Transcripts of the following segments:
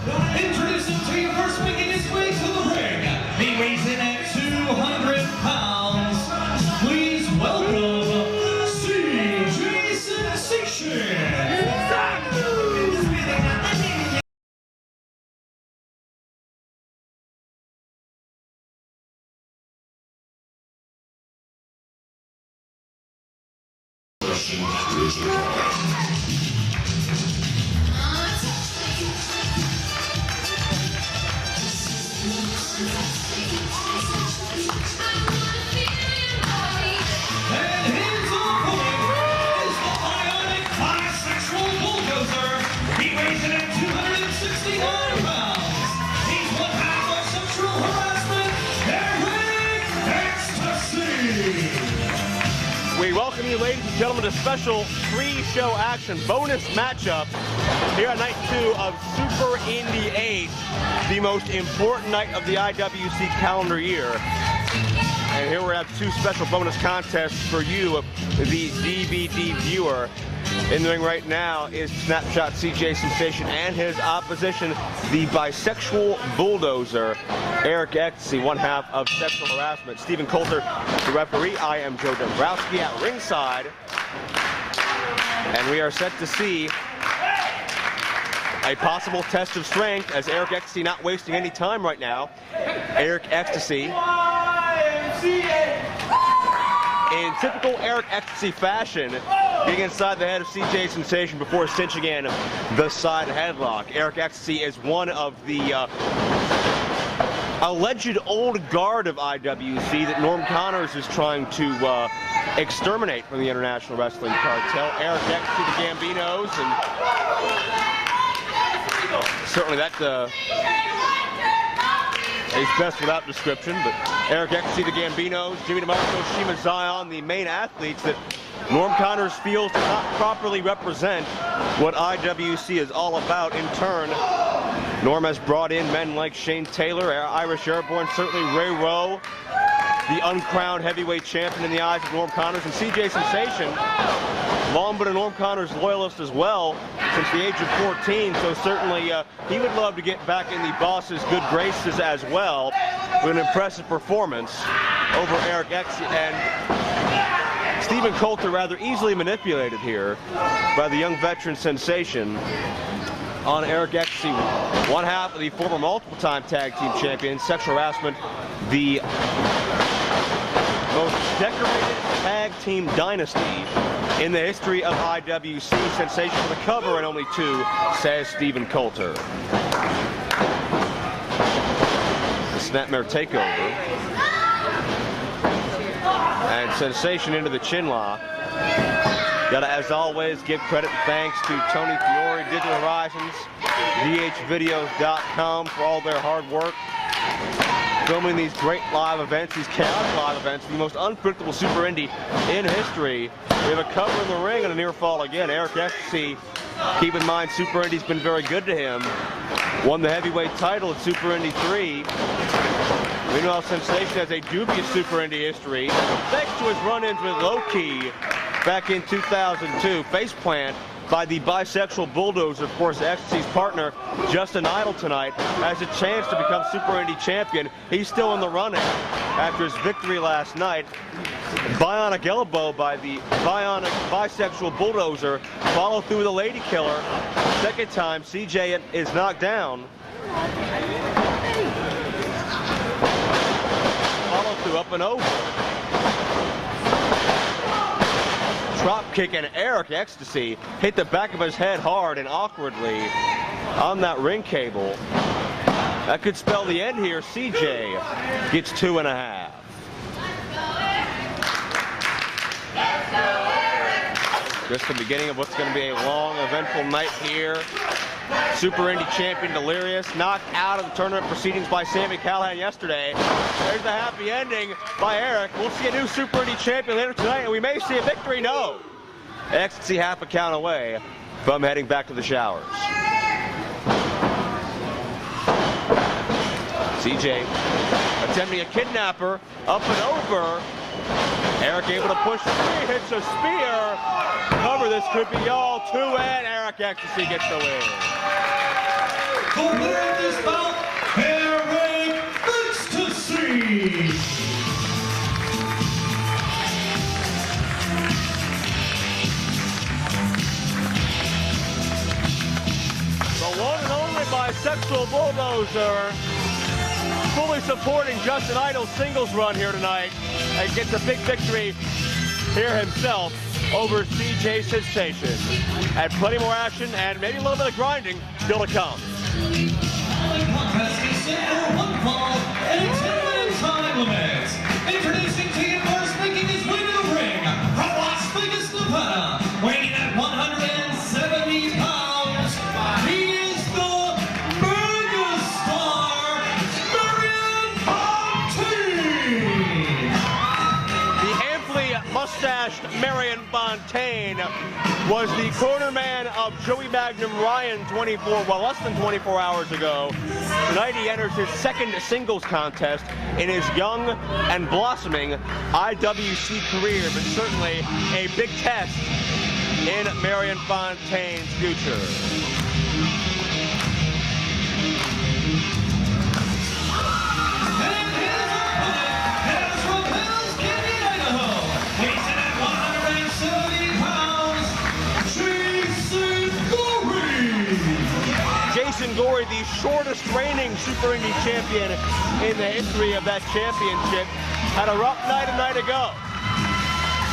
Introducing to you first, making his way to the ring. He weighs in at 200 pounds. Please welcome CJ Sensation. We welcome you, ladies and gentlemen, to special pre-show action bonus matchup here at night 2 of Super Indy 8, the most important night of the IWC calendar year. And here we have 2 special bonus contests for you, the DVD viewer. In the ring right now is Snapshot CJ Sensation and his opposition, the bisexual bulldozer, Eric Ecstasy, one half of Sexual Harassment. Stephen Coulter, the referee. I am Joe Dombrowski at ringside. And we are set to see a possible test of strength as Eric Ecstasy not wasting any time right now. Eric Ecstasy, in typical Eric Ecstasy fashion, getting inside the head of CJ Sensation before cinching in the side headlock. Eric Ecstasy is one of the alleged old guard of IWC that Norm Connors is trying to exterminate from the International Wrestling Cartel. Eric Ecstasy, the Gambinos, and certainly that is best without description, but Eric Ecstasy, the Gambinos, Jimmy DeMarco, Shiima, Xion, the main athletes that Norm Connors feels to not properly represent what IWC is all about. In turn, Norm has brought in men like Shane Taylor, Irish Airborne, certainly Ray Rowe, the uncrowned heavyweight champion in the eyes of Norm Connors, and CJ Sensation, long been a Norm Connors loyalist as well since the age of 14, so certainly he would love to get back in the boss's good graces as well with an impressive performance over Eric Ecstasy. And Stephen Coulter rather easily manipulated here by the young veteran Sensation on Eric Ecstasy, one half of the former multiple-time tag team champion, Sexual Harassment, the most decorated tag team dynasty in the history of IWC. Sensation for the cover and only 2, says Stephen Coulter. The Snapmare takeover. And Sensation into the chin lock. Gotta, as always, give credit and thanks to Tony Fiore, Digital Horizons, dhvideos.com for all their hard work filming these great live events, these chaotic live events, the most unpredictable Super Indy in history. We have a cover in the ring and a near fall again. Eric Ecstasy, keep in mind Super Indy's been very good to him. Won the heavyweight title at Super Indy 3. Meanwhile, Sensation has a dubious Super Indy history thanks to his run-ins with Low-Key back in 2002. Faceplant by the bisexual bulldozer. Of course, Ecstasy's partner, Justin Idol, tonight has a chance to become Super Indy champion. He's still in the running after his victory last night. Bionic elbow by the bionic bisexual bulldozer. Follow through with a lady killer. Second time, CJ is knocked down. Follow through up and over. Drop kick, and Eric Ecstasy hit the back of his head hard and awkwardly on that ring cable. That could spell the end here. CJ gets 2.5. Just the beginning of what's going to be a long, eventful night here. Super Indy champion Delirious knocked out of the tournament proceedings by Sami Callihan yesterday. There's the happy ending by Eric. We'll see a new Super Indy champion later tonight, and we may see a victory. No. Ecstasy half a count away from heading back to the showers. CJ attempting a kidnapper, up and over. Eric able to push through, hits a spear. Cover, this could be all 2 and Eric Eric Ecstasy gets the win. The winner of this bout, Eric Ecstasy. The one and only bisexual bulldozer, fully supporting Justin Idol's singles run here tonight, and gets a big victory here himself over CJ Sensation. And plenty more action and maybe a little bit of grinding still to come. The contest is set for one fall and a 10-minute time limit. Introducing to you first, making his way to the ring from Las Vegas, Nevada, weighing in at 170 pounds. He is the megastar, Marion Fontaine. The amply mustached Marion Fontaine was the cornerman of Joey Magnum Ryan less than 24 hours ago. Tonight he enters his second singles contest in his young and blossoming IWC career, but certainly a big test in Marion Fontaine's future. Gory, the shortest reigning Super Indy champion in the history of that championship, had a rough night a night ago.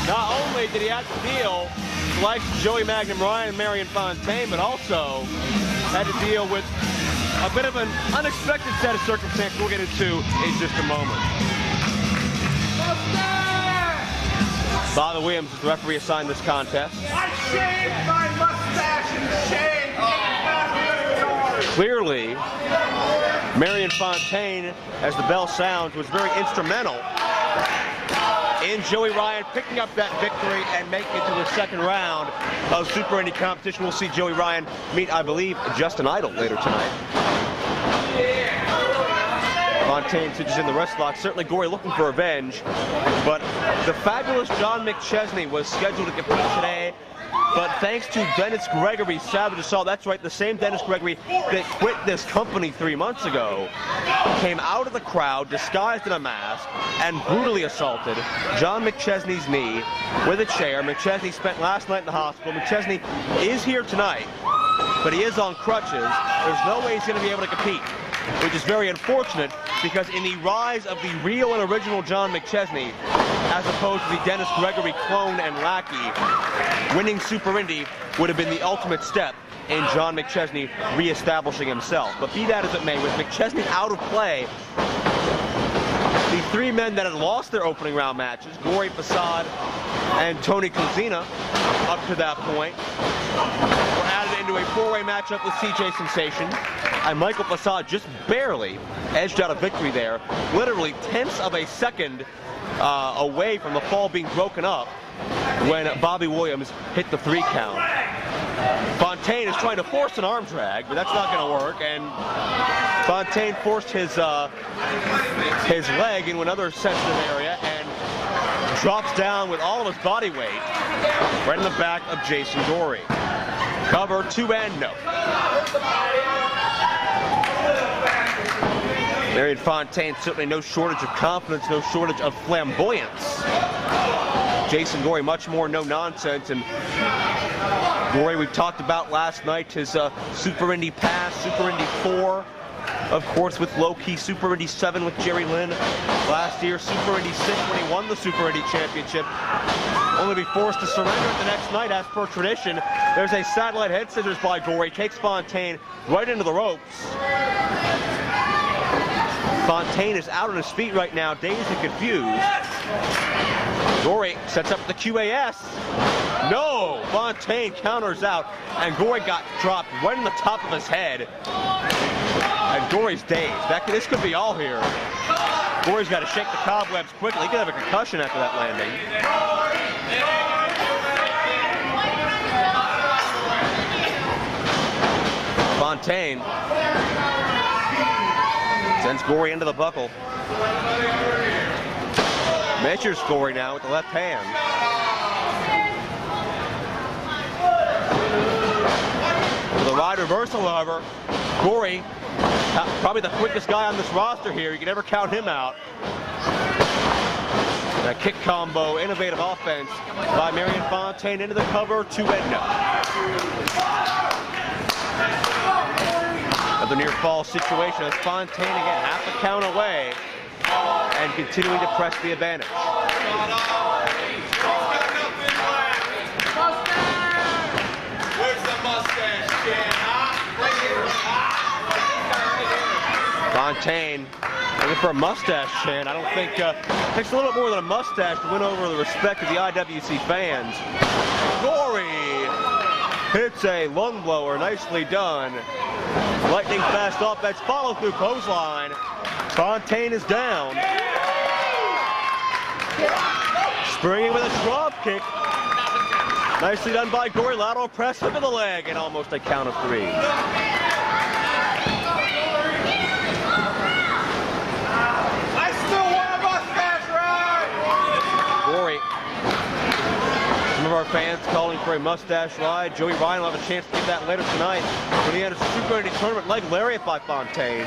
Not only did he have to deal with the likes of Joey Magnum Ryan and Marion Fontaine, but also had to deal with a bit of an unexpected set of circumstances we'll get into in just a moment. Bobby Williams is the referee assigned this contest. I shaved my mustache and shaved. Clearly, Marion Fontaine, as the bell sounds, was very instrumental in Joey Ryan picking up that victory and making it to the second round of Super Indy competition. We'll see Joey Ryan meet, I believe, Justin Idol later tonight. Fontaine switches in the wrist lock. Certainly Gory looking for revenge, but the fabulous John McChesney was scheduled to compete today. But thanks to Dennis Gregory's savage assault, that's right, the same Dennis Gregory that quit this company 3 months ago, came out of the crowd, disguised in a mask, and brutally assaulted John McChesney's knee with a chair. McChesney spent last night in the hospital. McChesney is here tonight, but he is on crutches. There's no way he's going to be able to compete, which is very unfortunate, because in the rise of the real and original John McChesney, as opposed to the Dennis Gregory clone and lackey, winning Super Indy would have been the ultimate step in John McChesney reestablishing himself. But be that as it may, with McChesney out of play, the three men that had lost their opening round matches, Gory, Facade, and Tony Kozina, up to that point, were added into a four-way matchup with CJ Sensation, and Michael Facade just barely edged out a victory there, literally tenths of a second away from the fall being broken up when Bobby Williams hit the 3 count. Fontaine is trying to force an arm drag, but that's not going to work, and Fontaine forced his leg into another sensitive area and drops down with all of his body weight right in the back of Jason Gory. Cover 2 and no. Marion Fontaine, certainly no shortage of confidence, no shortage of flamboyance. Jason Gory, much more no nonsense. And Gory, we talked about last night, his Super Indy pass, Super Indy 4, of course, with low-key Super Indy 7 with Jerry Lynn last year, Super Indy 6 when he won the Super Indy Championship, only to be forced to surrender the next night as per tradition. There's a satellite head scissors by Gory, takes Fontaine right into the ropes. Fontaine is out on his feet right now, dazed and confused. Gory sets up the QAS. No! Fontaine counters out, and Gory got dropped right in the top of his head. And Gory's dazed. This could be all here. Gory's got to shake the cobwebs quickly. He could have a concussion after that landing. Fontaine sends Gory into the buckle. Measures Gory now with the left hand. ride reversal, however. Gory, probably the quickest guy on this roster here. You can never count him out. A kick combo, innovative offense by Marion Fontaine into the cover to end up. Another near fall situation as Fontaine again half a count away and continuing to press the advantage. Where's the mustache, Xion? Fontaine looking for a mustache, Xion. I don't think it takes a little bit more than a mustache to win over the respect of the IWC fans. Gory hits a lung blower, nicely done. Lightning fast offense, follow through clothesline. Fontaine is down. Springing with a drop kick. Nicely done by Gory, lateral press into the leg and almost a count of 3. Some of our fans calling for a mustache ride. Joey Ryan will have a chance to get that later tonight when he had a Super Indy Tournament leg lariat by Fontaine.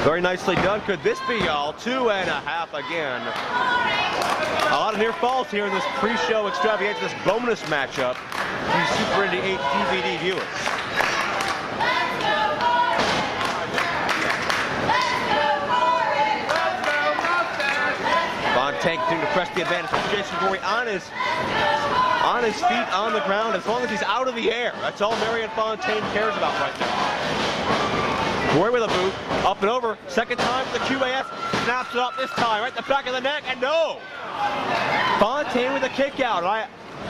Very nicely done. Could this be y'all? 2.5 again. A lot of near falls here in this pre-show extravaganza, this bonus matchup for the Super Indy 8 DVD viewers. Fontaine continuing to press the advantage with Jason Gory on his feet on the ground as long as he's out of the air. That's all Marion Fontaine cares about right now. Gory with a boot, up and over, second time for the QAS, snaps it up this time, right in the back of the neck, and no! Fontaine with a kick out.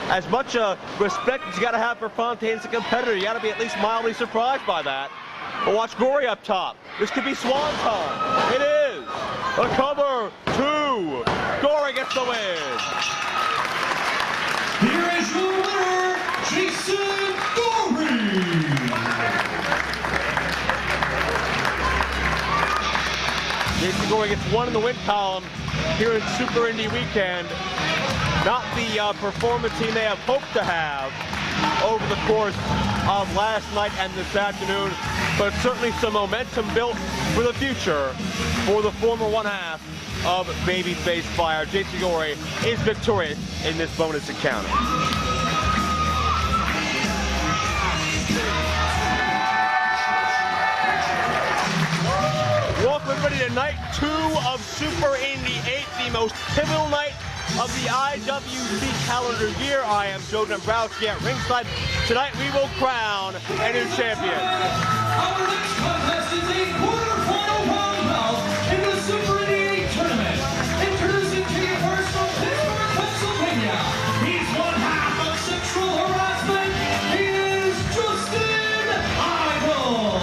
As much respect as you got to have for Fontaine as a competitor, you got to be at least mildly surprised by that. But watch Gory up top. This could be swan time. It is. A cover, 2. Gory gets the win. Here is your winner, Jason Gory. Jason Gory gets 1 in the win column here in Super Indy weekend. Not the performance he may have hoped to have over the course of last night and this afternoon, but certainly some momentum built for the future for the former one-half of Babyface Fire. Jason Gory is victorious in this bonus encounter. Welcome everybody to night 2 of Super Indy 8, the most pivotal night of the IWC calendar year. I am Joe Dombrowski at ringside. Tonight we will crown a new champion. Our next contest is a quarterfinal round in the Super Indy Tournament. Introducing to you first from Pittsburgh, Pennsylvania. He's one half of sexual harassment. He is Justin Idol.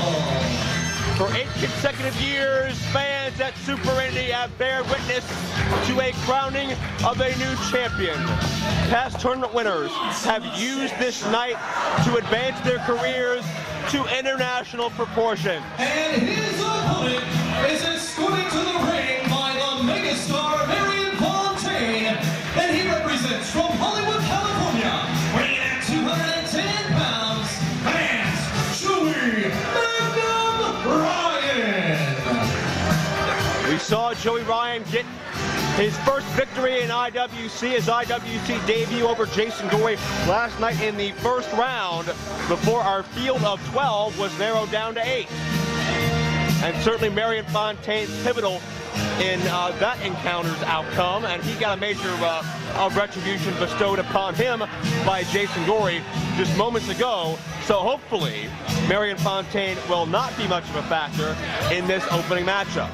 For 8 consecutive years, fans at Super Indy have bared witness to a crowning of a new champion. Past tournament winners have used this night to advance their careers to international proportions. And his opponent is escorted to the ring by the megastar Marion Fontaine. And he represents from Hollywood, California, weighing at 210 pounds, fans, Joey Ryan. We saw Joey Ryan get his first victory in IWC, his IWC debut over Jason Gory last night in the first round before our field of 12 was narrowed down to 8. And certainly Marion Fontaine pivotal in that encounter's outcome, and he got a major retribution bestowed upon him by Jason Gory just moments ago. So hopefully Marion Fontaine will not be much of a factor in this opening matchup.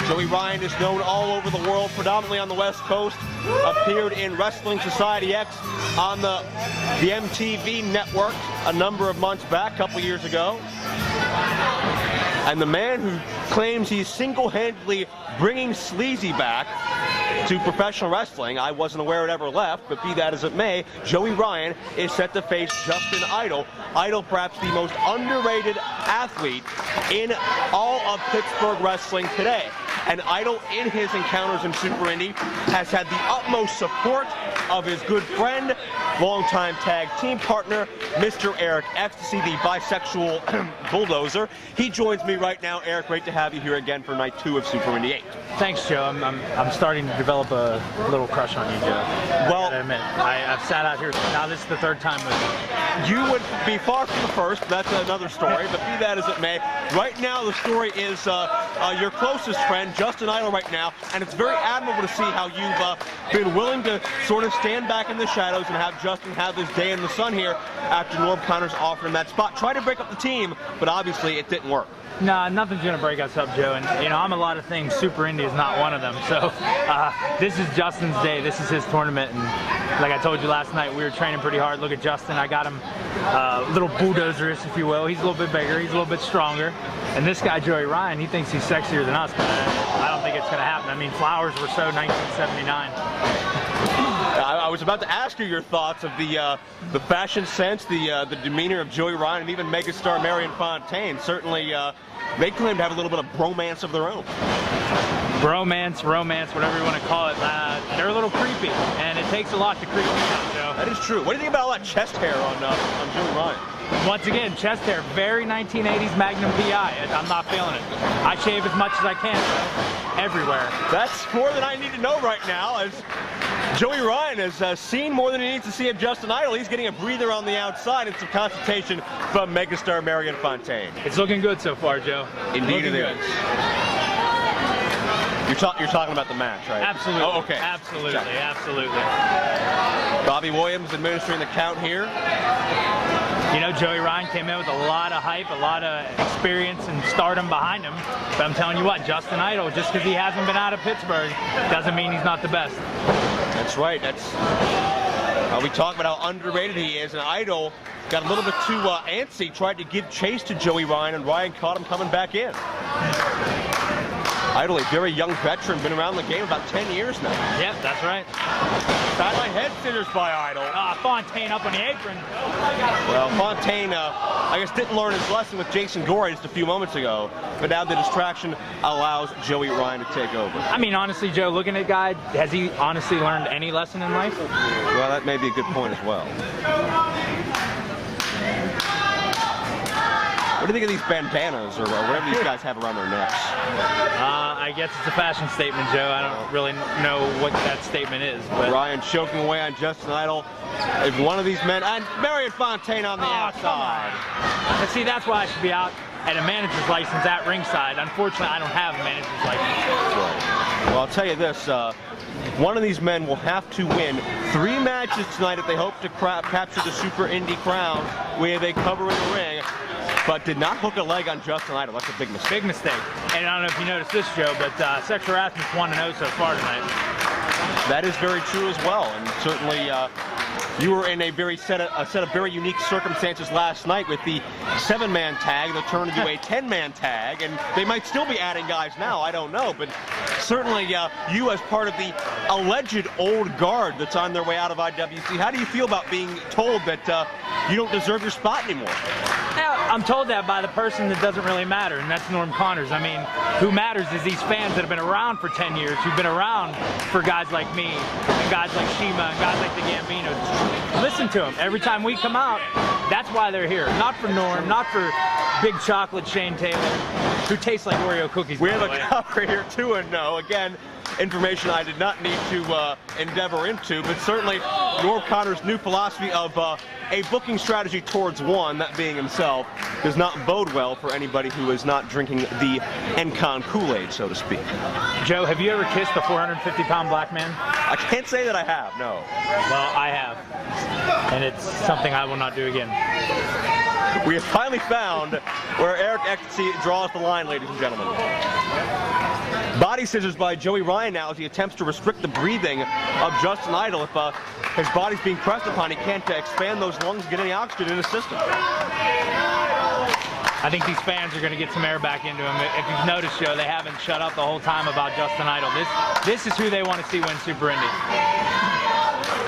Joey Ryan is known all over the world, predominantly on the West Coast. Appeared in Wrestling Society X on the MTV network a number of months back, a couple years ago. And the man who claims he's single-handedly bringing sleazy back to professional wrestling, I wasn't aware it ever left, but be that as it may, Joey Ryan is set to face Justin Idol. Idol, perhaps the most underrated athlete in all of Pittsburgh wrestling today. and Idol in his encounters in Super Indy has had the utmost support of his good friend, longtime tag team partner, Mr. Eric Ecstasy, the bisexual bulldozer. He joins me right now. Eric, great to have you here again for night 2 of Super Indy 8. Thanks, Joe. I'm starting to develop a little crush on you, Joe. Well, I gotta admit, I've sat out here, now this is the 3rd time with you. You would be far from the first, that's another story, but be that as it may, right now the story is your closest friend, Justin Idol, right now, and it's very admirable to see how you've been willing to sort of stand back in the shadows and have Justin have his day in the sun here after Norm Connors offered him that spot. Tried to break up the team, but obviously it didn't work. Nah, nothing's going to break us up, Joe, and you know, I'm a lot of things. Super Indy is not one of them, so this is Justin's day. This is his tournament, and like I told you last night, we were training pretty hard. Look at Justin. I got him a little bulldozerish, if you will. He's a little bit bigger. He's a little bit stronger. And this guy, Joey Ryan, he thinks he's sexier than us, but I don't think it's going to happen. I mean, flowers were so 1979. I was about to ask you your thoughts of the fashion sense, the demeanor of Joey Ryan, and even megastar Marion Fontaine. Certainly, they claim to have a little bit of bromance of their own. Bromance, romance, whatever you want to call it. They're a little creepy, and it takes a lot to creep me out, Joe. That is true. What do you think about all that chest hair on Joey Ryan? Once again, chest hair, very 1980s Magnum PI. I'm not feeling it. I shave as much as I can, everywhere. That's more than I need to know right now, as Joey Ryan has seen more than he needs to see of Justin Idol. He's getting a breather on the outside and some consultation from megastar Marion Fontaine. It's looking good so far, Joe. Indeed it is. You're talking about the match, right? Absolutely. Oh, okay. Absolutely, Check. absolutely. Bobby Williams administering the count here. You know, Joey Ryan came in with a lot of hype, a lot of experience and stardom behind him. But I'm telling you what, Justin Idol, just because he hasn't been out of Pittsburgh, doesn't mean he's not the best. That's right. We talk about how underrated he is, and Idol got a little bit too antsy, tried to give chase to Joey Ryan, and Ryan caught him coming back in. Idol, a very young veteran, been around the game about 10 years now. Yep, that's right. Sideline head scissors by Idol. Fontaine up on the apron. Well, Fontaine, I guess, didn't learn his lesson with Jason Gory just a few moments ago, but now the distraction allows Joey Ryan to take over. I mean, honestly, Joe, looking at the guy, has he honestly learned any lesson in life? Well, that may be a good point as well. What do you think of these bandanas or whatever these guys have around their necks? I guess it's a fashion statement, Joe. I don't really know what that statement is. But Ryan choking away on Justin Idol. If one of these men, and Marion Fontaine on the outside. And see, that's why I should be out at a manager's license at ringside. Unfortunately, I don't have a manager's license. Right. Well, I'll tell you this. One of these men will have to win 3 matches tonight if they hope to capture the Super Indy crown, where they cover in the ring. But did not hook a leg on Justin Idol. That's a big mistake. Big mistake. And I don't know if you noticed this, Joe, but sexual harassment's 1-0 so far tonight. That is very true as well, and certainly you were in a set of very unique circumstances last night with the 7-man tag that turned into a 10-man tag, and they might still be adding guys now, I don't know, but certainly you as part of the alleged old guard that's on their way out of IWC, how do you feel about being told that you don't deserve your spot anymore? I'm told that by the person that doesn't really matter, and that's Norm Connors. I mean, who matters is these fans that have been around for 10 years, who've been around for guys like me, and guys like Shiima, and guys like the Gambino. Listen to them. Every time we come out, that's why they're here. Not for Norm, not for Big Chocolate Shane Taylor, who tastes like Oreo cookies. We have a cover here, 2-0. Again, information I did not need to endeavor into, but certainly Norm Connors' new philosophy of a booking strategy towards one, that being himself, does not bode well for anybody who is not drinking the Encon Kool-Aid, so to speak. Joe, have you ever kissed a 450-pound black man? I can't say that I have, no. Well, I have, and it's something I will not do again. We have finally found where Eric Ecstasy draws the line, ladies and gentlemen. Body scissors by Joey Ryan now as he attempts to restrict the breathing of Justin Idol. If his body's being pressed upon, he can't expand those lungs and get any oxygen in his system. I think these fans are going to get some air back into him. If you've noticed, Joe, they haven't shut up the whole time about Justin Idol. This is who they want to see win Super Indy.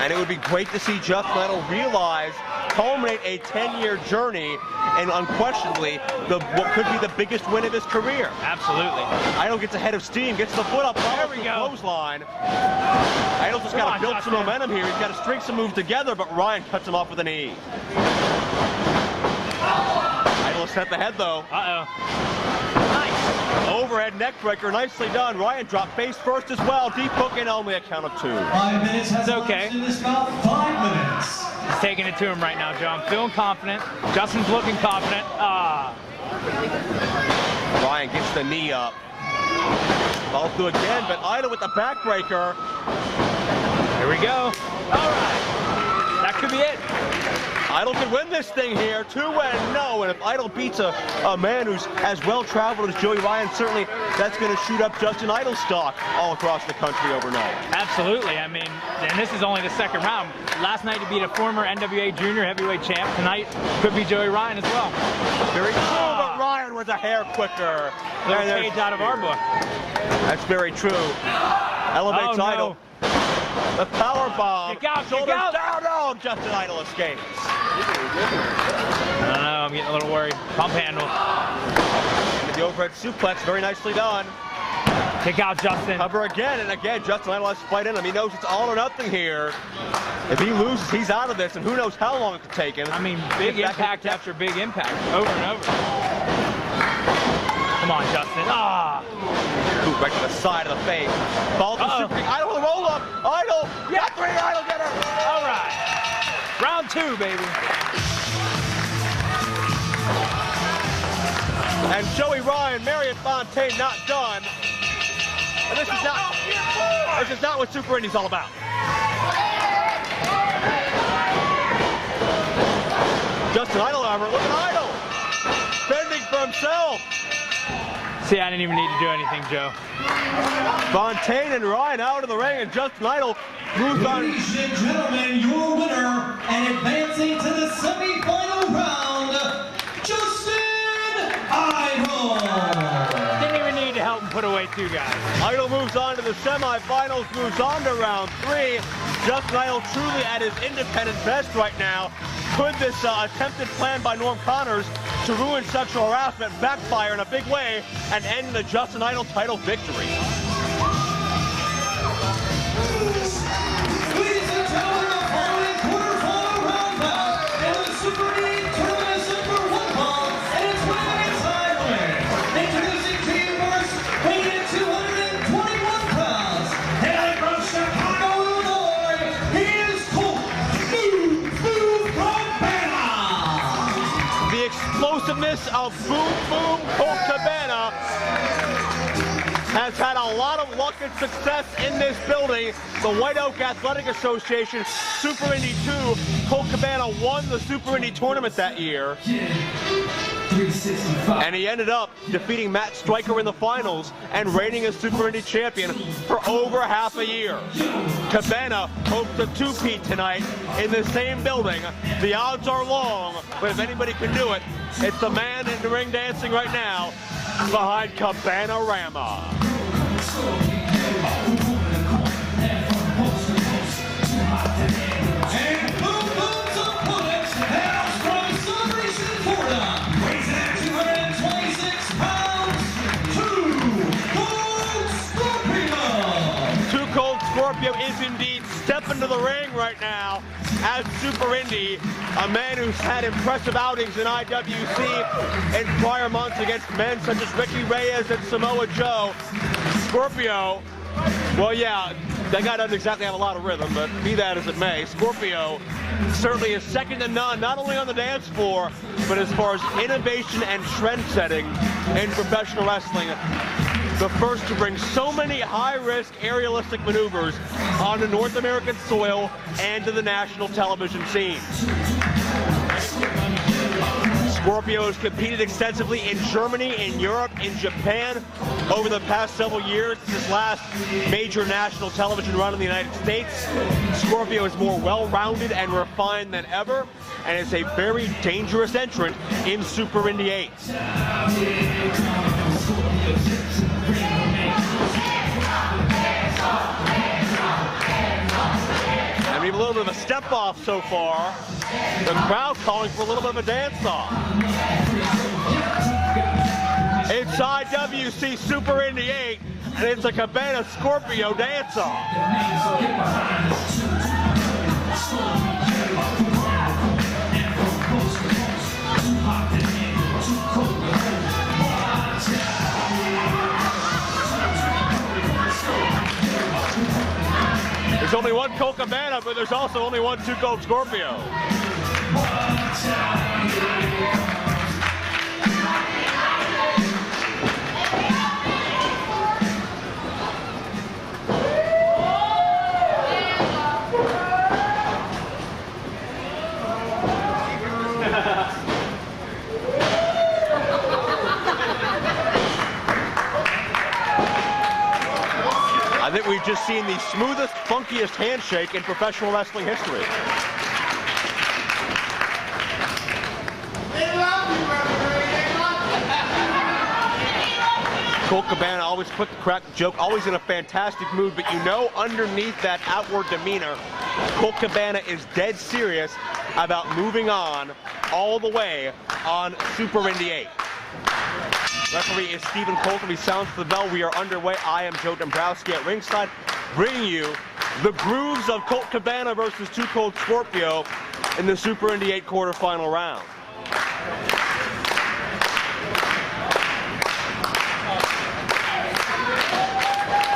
And it would be great to see Justin Idol realize culminate a 10-year journey and unquestionably what could be the biggest win of his career. Absolutely. Idol gets ahead of steam, gets the foot up, There we go. Clothesline. Idol's just got to build some momentum here. He's got to string some moves together, but Ryan cuts him off with a knee. Idol set the head though. Uh-oh. Overhead neck breaker, nicely done. Ryan dropped face first as well. Deep hook in, only a count of 2. 5 minutes has okay. elapsed in this bout. 5 minutes. He's taking it to him right now, Joe. I'm feeling confident. Justin's looking confident. Ryan gets the knee up. Follows through again, but Idol with the backbreaker. Here we go. All right. That could be it. Idol can win this thing here, 2-0, and if Idol beats a man who's as well traveled as Joey Ryan, certainly that's going to shoot up Justin Idol's stock all across the country overnight. Absolutely. I mean, and this is only the second round. Last night he beat a former NWA junior heavyweight champ. Tonight could be Joey Ryan as well. Very true, but Ryan was a hair quicker. Little page out of our book. That's very true. Elevates Idol. The power bomb. Kick out, shoulders kick out. down. Oh, Justin Idol escapes. I don't know. I'm getting a little worried. Pump handle. The overhead suplex, very nicely done. Kick out, Justin. Cover again, and again, Justin Idol has to fight in him. He knows it's all or nothing here. If he loses, he's out of this, and who knows how long it could take him. I mean, big impact after big impact, over and over. Come on, Justin. Boot right to the side of the face. Follows the super kick. Idol with a roll up. Idol. Yeah, 3. Idol get her. All right. Round 2, baby. And Joey Ryan, Marion Fontaine not done. And this is not what Super Indy's all about. Justin Idol, however, look at Idol. Fending for himself. See, I didn't even need to do anything, Joe. Fontaine and Ryan out of the ring, and Justin Idol moves on. Ladies and gentlemen, your winner and advancing to the semi-final round, Justin Idol. Didn't even need to help him put away 2 guys. Idol moves on to the semifinals, moves on to round 3. Justin Idol truly at his independent best right now. Could this attempted plan by Norm Connors to ruin sexual harassment backfire in a big way and end the Justin Idol title victory? Ladies and gentlemen, the following quarterfinal round bout in the Super Indy Tournament Super 1 ball, and it's winning its highway. Introducing to you first, weighing in 221 pounds, hailing from Chicago, Illinois, he is Colt Cabana. The explosiveness of Boom Boom Colt Cabana has had a lot of luck and success in this building. The White Oak Athletic Association Super Indy 2, Colt Cabana won the Super Indy Tournament that year. And he ended up defeating Matt Stryker in the finals and reigning as Super Indy champion for over half a year. Cabana hopes to two-peat tonight in the same building. The odds are long, but if anybody can do it, it's the man in the ring dancing right now behind Cabana-rama. And Boom Boom's opponent hails from Celebration, Florida, weighs in at 226 pounds, Two Cold Scorpio is indeed stepping to the ring right now as Super Indy, a man who's had impressive outings in IWC in prior months against men such as Ricky Reyes and Samoa Joe. Scorpio, well, yeah, that guy doesn't exactly have a lot of rhythm, but be that as it may, Scorpio certainly is second to none, not only on the dance floor, but as far as innovation and trend setting in professional wrestling. The first to bring so many high-risk aerialistic maneuvers onto North American soil and to the national television scene. Scorpio has competed extensively in Germany, in Europe, in Japan over the past several years. His last major national television run in the United States. Scorpio is more well-rounded and refined than ever, and is a very dangerous entrant in Super Indy 8. And we have a little bit of a step off so far. The crowd calling for a little bit of a dance-off. It's IWC Super Indy 8, and it's a Cabana Scorpio dance-off. There's only one Colt Cabana, but there's also only one Cold Scorpio. I think we've just seen the smoothest, funkiest handshake in professional wrestling history. Colt Cabana always quick to crack the joke, always in a fantastic mood, but you know underneath that outward demeanor, Colt Cabana is dead serious about moving on all the way on Super Indy 8. Referee is Stephen Colton. He sounds the bell. We are underway. I am Joe Dombrowski at ringside, bringing you the grooves of Colt Cabana versus Cold Scorpio in the Super Indy 8 quarterfinal round.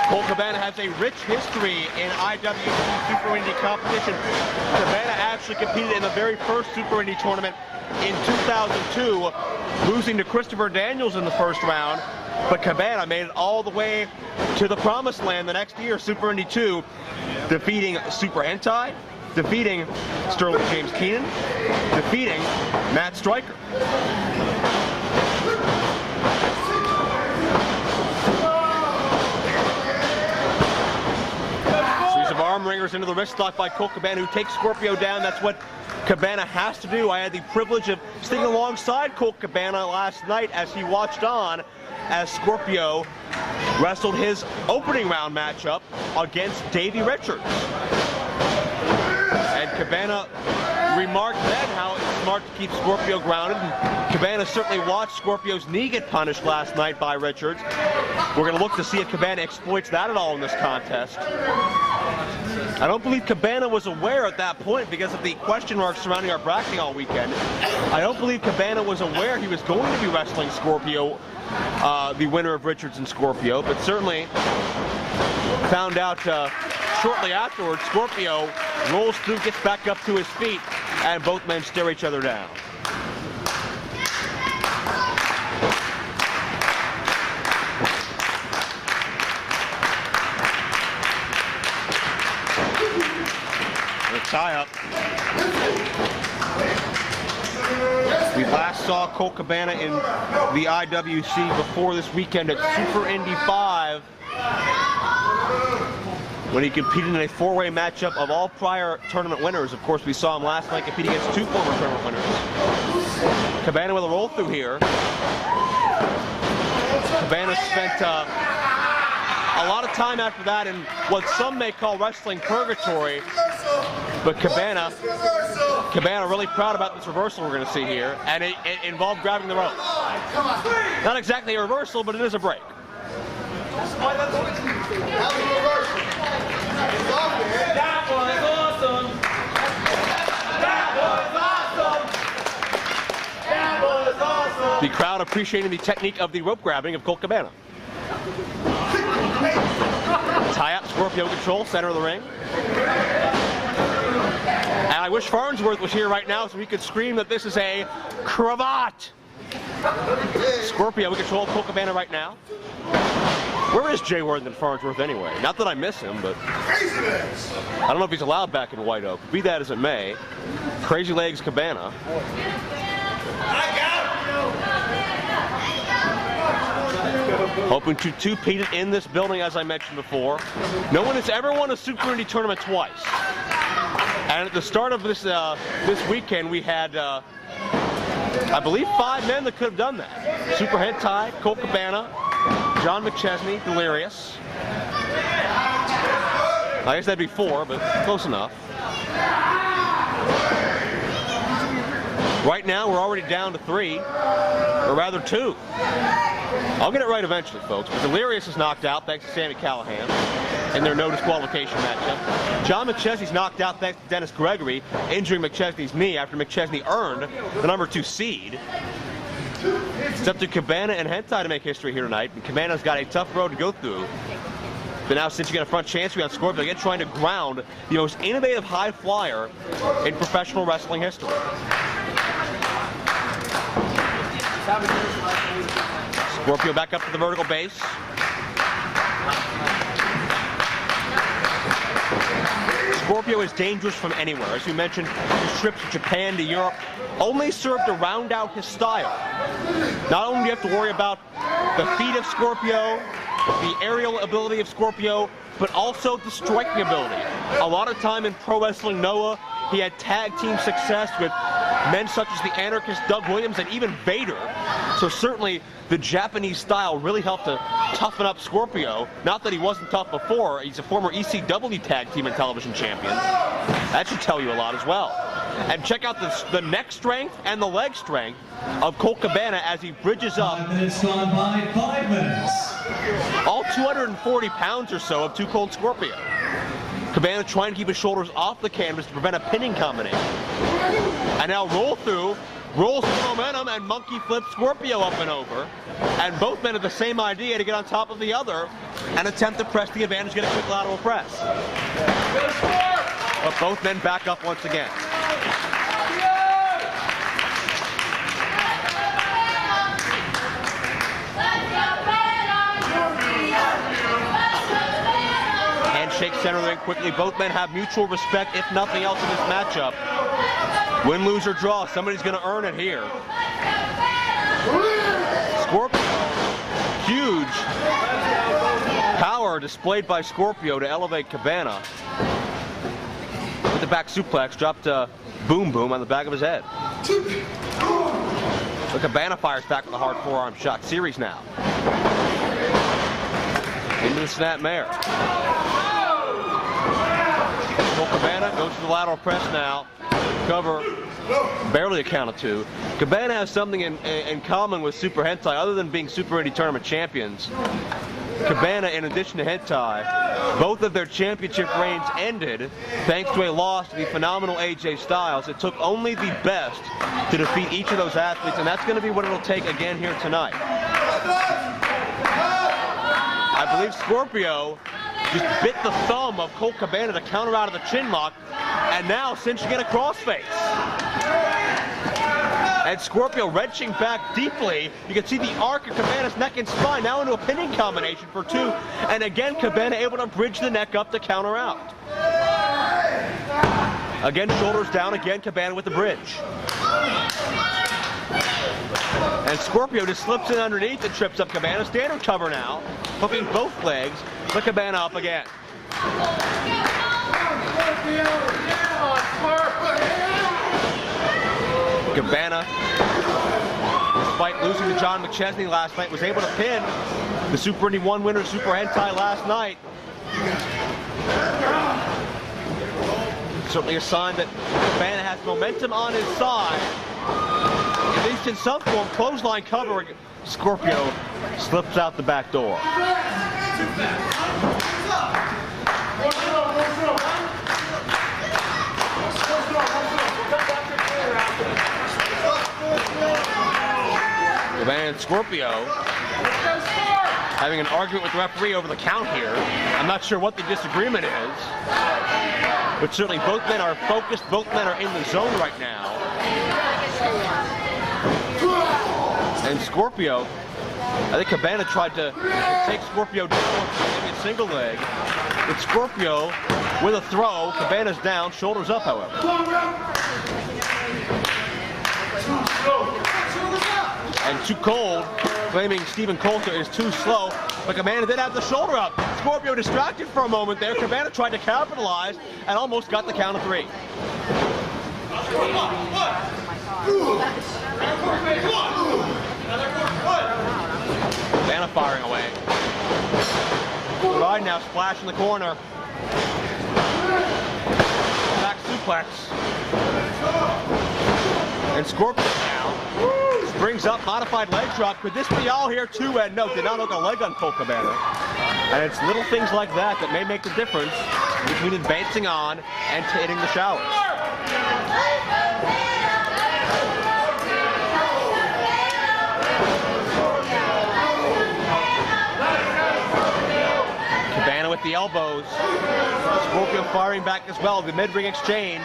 Colt Cabana has a rich history in IWC Super Indy competition. Cabana actually competed in the very first Super Indy tournament in 2002, losing to Christopher Daniels in the first round, but Cabana made it all the way to the promised land the next year, Super Indy 2, defeating Super Hentai, defeating Sterling James Keenan, defeating Matt Stryker. Series of arm ringers into the wrist lock by Colt Cabana, who takes Scorpio down. That's what Cabana has to do. I had the privilege of sitting alongside Colt Cabana last night as he watched on as Scorpio wrestled his opening round matchup against Davey Richards. And Cabana remarked then how it's smart to keep Scorpio grounded. And Cabana certainly watched Scorpio's knee get punished last night by Richards. We're going to look to see if Cabana exploits that at all in this contest. I don't believe Cabana was aware at that point, because of the question marks surrounding our bracketing all weekend. I don't believe Cabana was aware he was going to be wrestling Scorpio, the winner of Richards and Scorpio, but certainly found out shortly afterwards. Scorpio rolls through, gets back up to his feet, and both men stare each other down. Tie up. We last saw Colt Cabana in the IWC before this weekend at Super Indy 5, when he competed in a four-way matchup of all prior tournament winners. Of course, we saw him last night competing against two former tournament winners. Cabana with a roll through here. Cabana spent a lot of time after that in what some may call wrestling purgatory. But Cabana really proud about this reversal we're going to see here, and it involved grabbing the rope. Not exactly a reversal, but it is a break. The crowd appreciating the technique of the rope grabbing of Colt Cabana. Tie up, Scorpio control, center of the ring. And I wish Farnsworth was here right now so he could scream that this is a cravat. Scorpio, we control Colt Cabana right now. Where is Jay Worthington Farnsworth anyway? Not that I miss him, but I don't know if he's allowed back in White Oak. Be that as it may, Crazy Legs Cabana. Hoping to two-peat it in this building, as I mentioned before. No one has ever won a Super Indy tournament twice. And at the start of this this weekend, we had, I believe, 5 men that could have done that. Super Hentai, Colt Cabana, John McChesney, Delirious. I guess that'd be 4, but close enough. Right now, we're already down to 3, or rather 2. I'll get it right eventually, folks. But Delirious is knocked out thanks to Sami Callihan in their no disqualification matchup. John McChesney's knocked out thanks to Dennis Gregory, injuring McChesney's knee after McChesney earned the number 2 seed. It's up to Cabana and Hentai to make history here tonight, and Cabana's got a tough road to go through. But now, since you got a front chance, we got Scorpio again trying to ground the most innovative high flyer in professional wrestling history. Scorpio back up to the vertical base. Scorpio is dangerous from anywhere. As we mentioned, his trips to Japan, to Europe, only served to round out his style. Not only do you have to worry about the feet of Scorpio, the aerial ability of Scorpio, but also the striking ability. A lot of time in Pro Wrestling Noah, he had tag team success with men such as the Anarchist Doug Williams and even Vader. So certainly the Japanese style really helped to toughen up Scorpio. Not that he wasn't tough before. He's a former ECW tag team and television champion. That should tell you a lot as well. And check out the neck strength and the leg strength of Colt Cabana as he bridges up. 5 minutes gone by, 5 minutes. All 240 pounds or so of Too Cold Scorpio. Cabana trying to keep his shoulders off the canvas to prevent a pinning combination. And now roll through, rolls the momentum, and monkey flips Scorpio up and over. And both men have the same idea to get on top of the other and attempt to press the advantage, get a quick lateral press. But both men back up once again. Handshake center ring quickly. Both men have mutual respect, if nothing else, in this matchup. Win, lose, or draw. Somebody's going to earn it here. Scorpio. Huge power displayed by Scorpio to elevate Cabana. With the back suplex, dropped boom boom on the back of his head. The Cabana fires back with a hard forearm shot. Series now. Into the snapmare. Colt Cabana goes to the lateral press now. Cover, barely a count of 2. Cabana has something in common with Super Hentai, other than being Super Indy Tournament champions. Cabana, in addition to Hentai, both of their championship reigns ended thanks to a loss to the phenomenal AJ Styles. It took only the best to defeat each of those athletes, and that's going to be what it'll take again here tonight. I believe Scorpio just bit the thumb of Colt Cabana to counter out of the chin lock, and now cinching in a crossface. And Scorpio wrenching back deeply. You can see the arc of Cabana's neck and spine, now into a pinning combination for 2. And again, Cabana able to bridge the neck up to counter out. Again, shoulders down, again, Cabana with the bridge. And Scorpio just slips in underneath and trips up Cabana. Standard cover now, hooking both legs, but Cabana up again. Cabana, despite losing to John McChesney last night, was able to pin the Super Indy 1 winner, Super Hentai, last night. Certainly a sign that Cabana has momentum on his side. At least in some form, clothesline cover. Scorpio slips out the back door. Cabana and Scorpio having an argument with the referee over the count here. I'm not sure what the disagreement is, but certainly both men are focused, both men are in the zone right now. And Scorpio, I think Cabana tried to take Scorpio down, maybe a single leg. But Scorpio with a throw, Cabana's down, shoulders up, however. And Too Cold, claiming Stephen Coulter is too slow, but Cabana did have the shoulder up. Scorpio distracted for a moment there. Cabana tried to capitalize and almost got the count of 3. Cabana firing away. Ride now, splash in the corner. Back suplex. And Scorpio now brings up modified leg drop. Could this be all here too? And no, did not hook a leg on Colt Cabana. And it's little things like that that may make the difference between advancing on and hitting the showers. Cabana with the elbows. Scorpio firing back as well. The mid-ring exchange.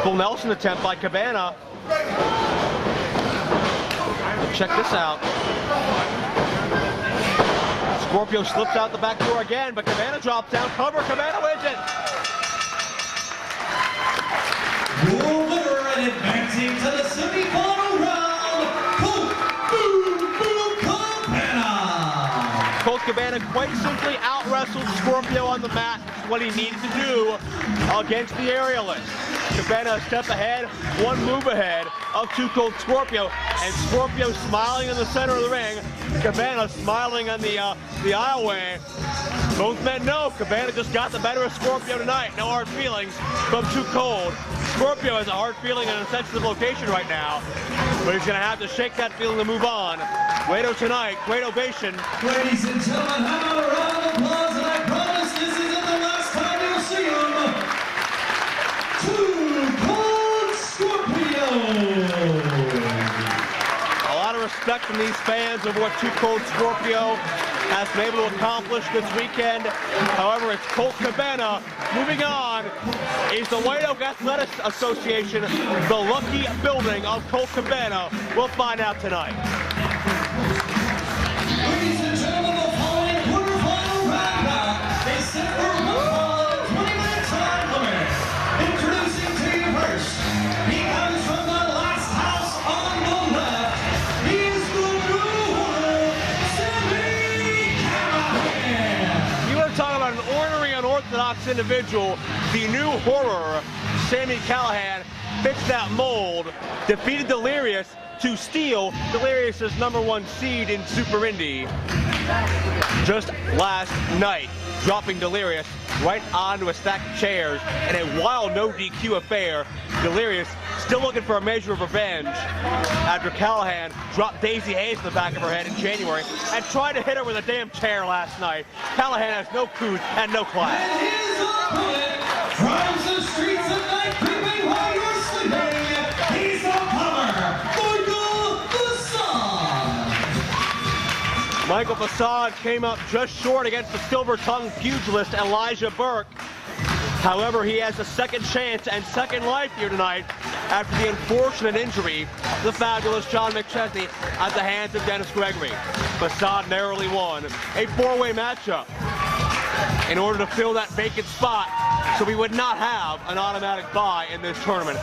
Full Nelson attempt by Cabana. Check this out. Scorpio slips out the back door again, but Cabana drops down. Cover. Cabana wins it. Your winner and advancing to the semi-final round, Colt Cabana. Colt Cabana quite simply out-wrestled Scorpio on the mat, which is what he needed to do against the aerialist. Cabana a step ahead, one move ahead of Colt Scorpio, and Scorpio smiling in the center of the ring. Cabana smiling on the aisleway. Both men know Cabana just got the better of Scorpio tonight. No hard feelings from Too Cold. Scorpio has a hard feeling in a sensitive location right now, but he's going to have to shake that feeling to move on. Guido tonight, great ovation. Ladies and gentlemen, have a round of applause, and I promise this isn't the last time you'll see him. Cold Scorpio. A lot of respect from these fans of what Cold Scorpio has been able to accomplish this weekend. However, it's Colt Cabana moving on. Is the White Oak Athletics Association the lucky building of Colt Cabana? We'll find out tonight. Ladies and gentlemen, the following quarterfinal round is set for one 20-minute time limit. Introducing to you first, he comes from the last house on the left. He is the new Sami Callihan. You want to talk about an ornery, unorthodox individual, the new horror, Sami Callihan, fits that mold, defeated Delirious to steal Delirious's #1 seed in Super Indy just last night, dropping Delirious right onto a stack of chairs in a wild no DQ affair. Delirious still looking for a measure of revenge after Callihan dropped Daisy Hayes in the back of her head in January and tried to hit her with a damn chair last night. Callihan has no couth and no class. And his opponent drives the streets at night, creeping while you're sleeping. He's the Facade. Michael Facade came up just short against the silver-tongued pugilist Elijah Burke. However, he has a second chance and second life here tonight after the unfortunate injury to the fabulous John McChesney at the hands of Dennis Gregory. Facade narrowly won a four-way matchup in order to fill that vacant spot so we would not have an automatic bye in this tournament.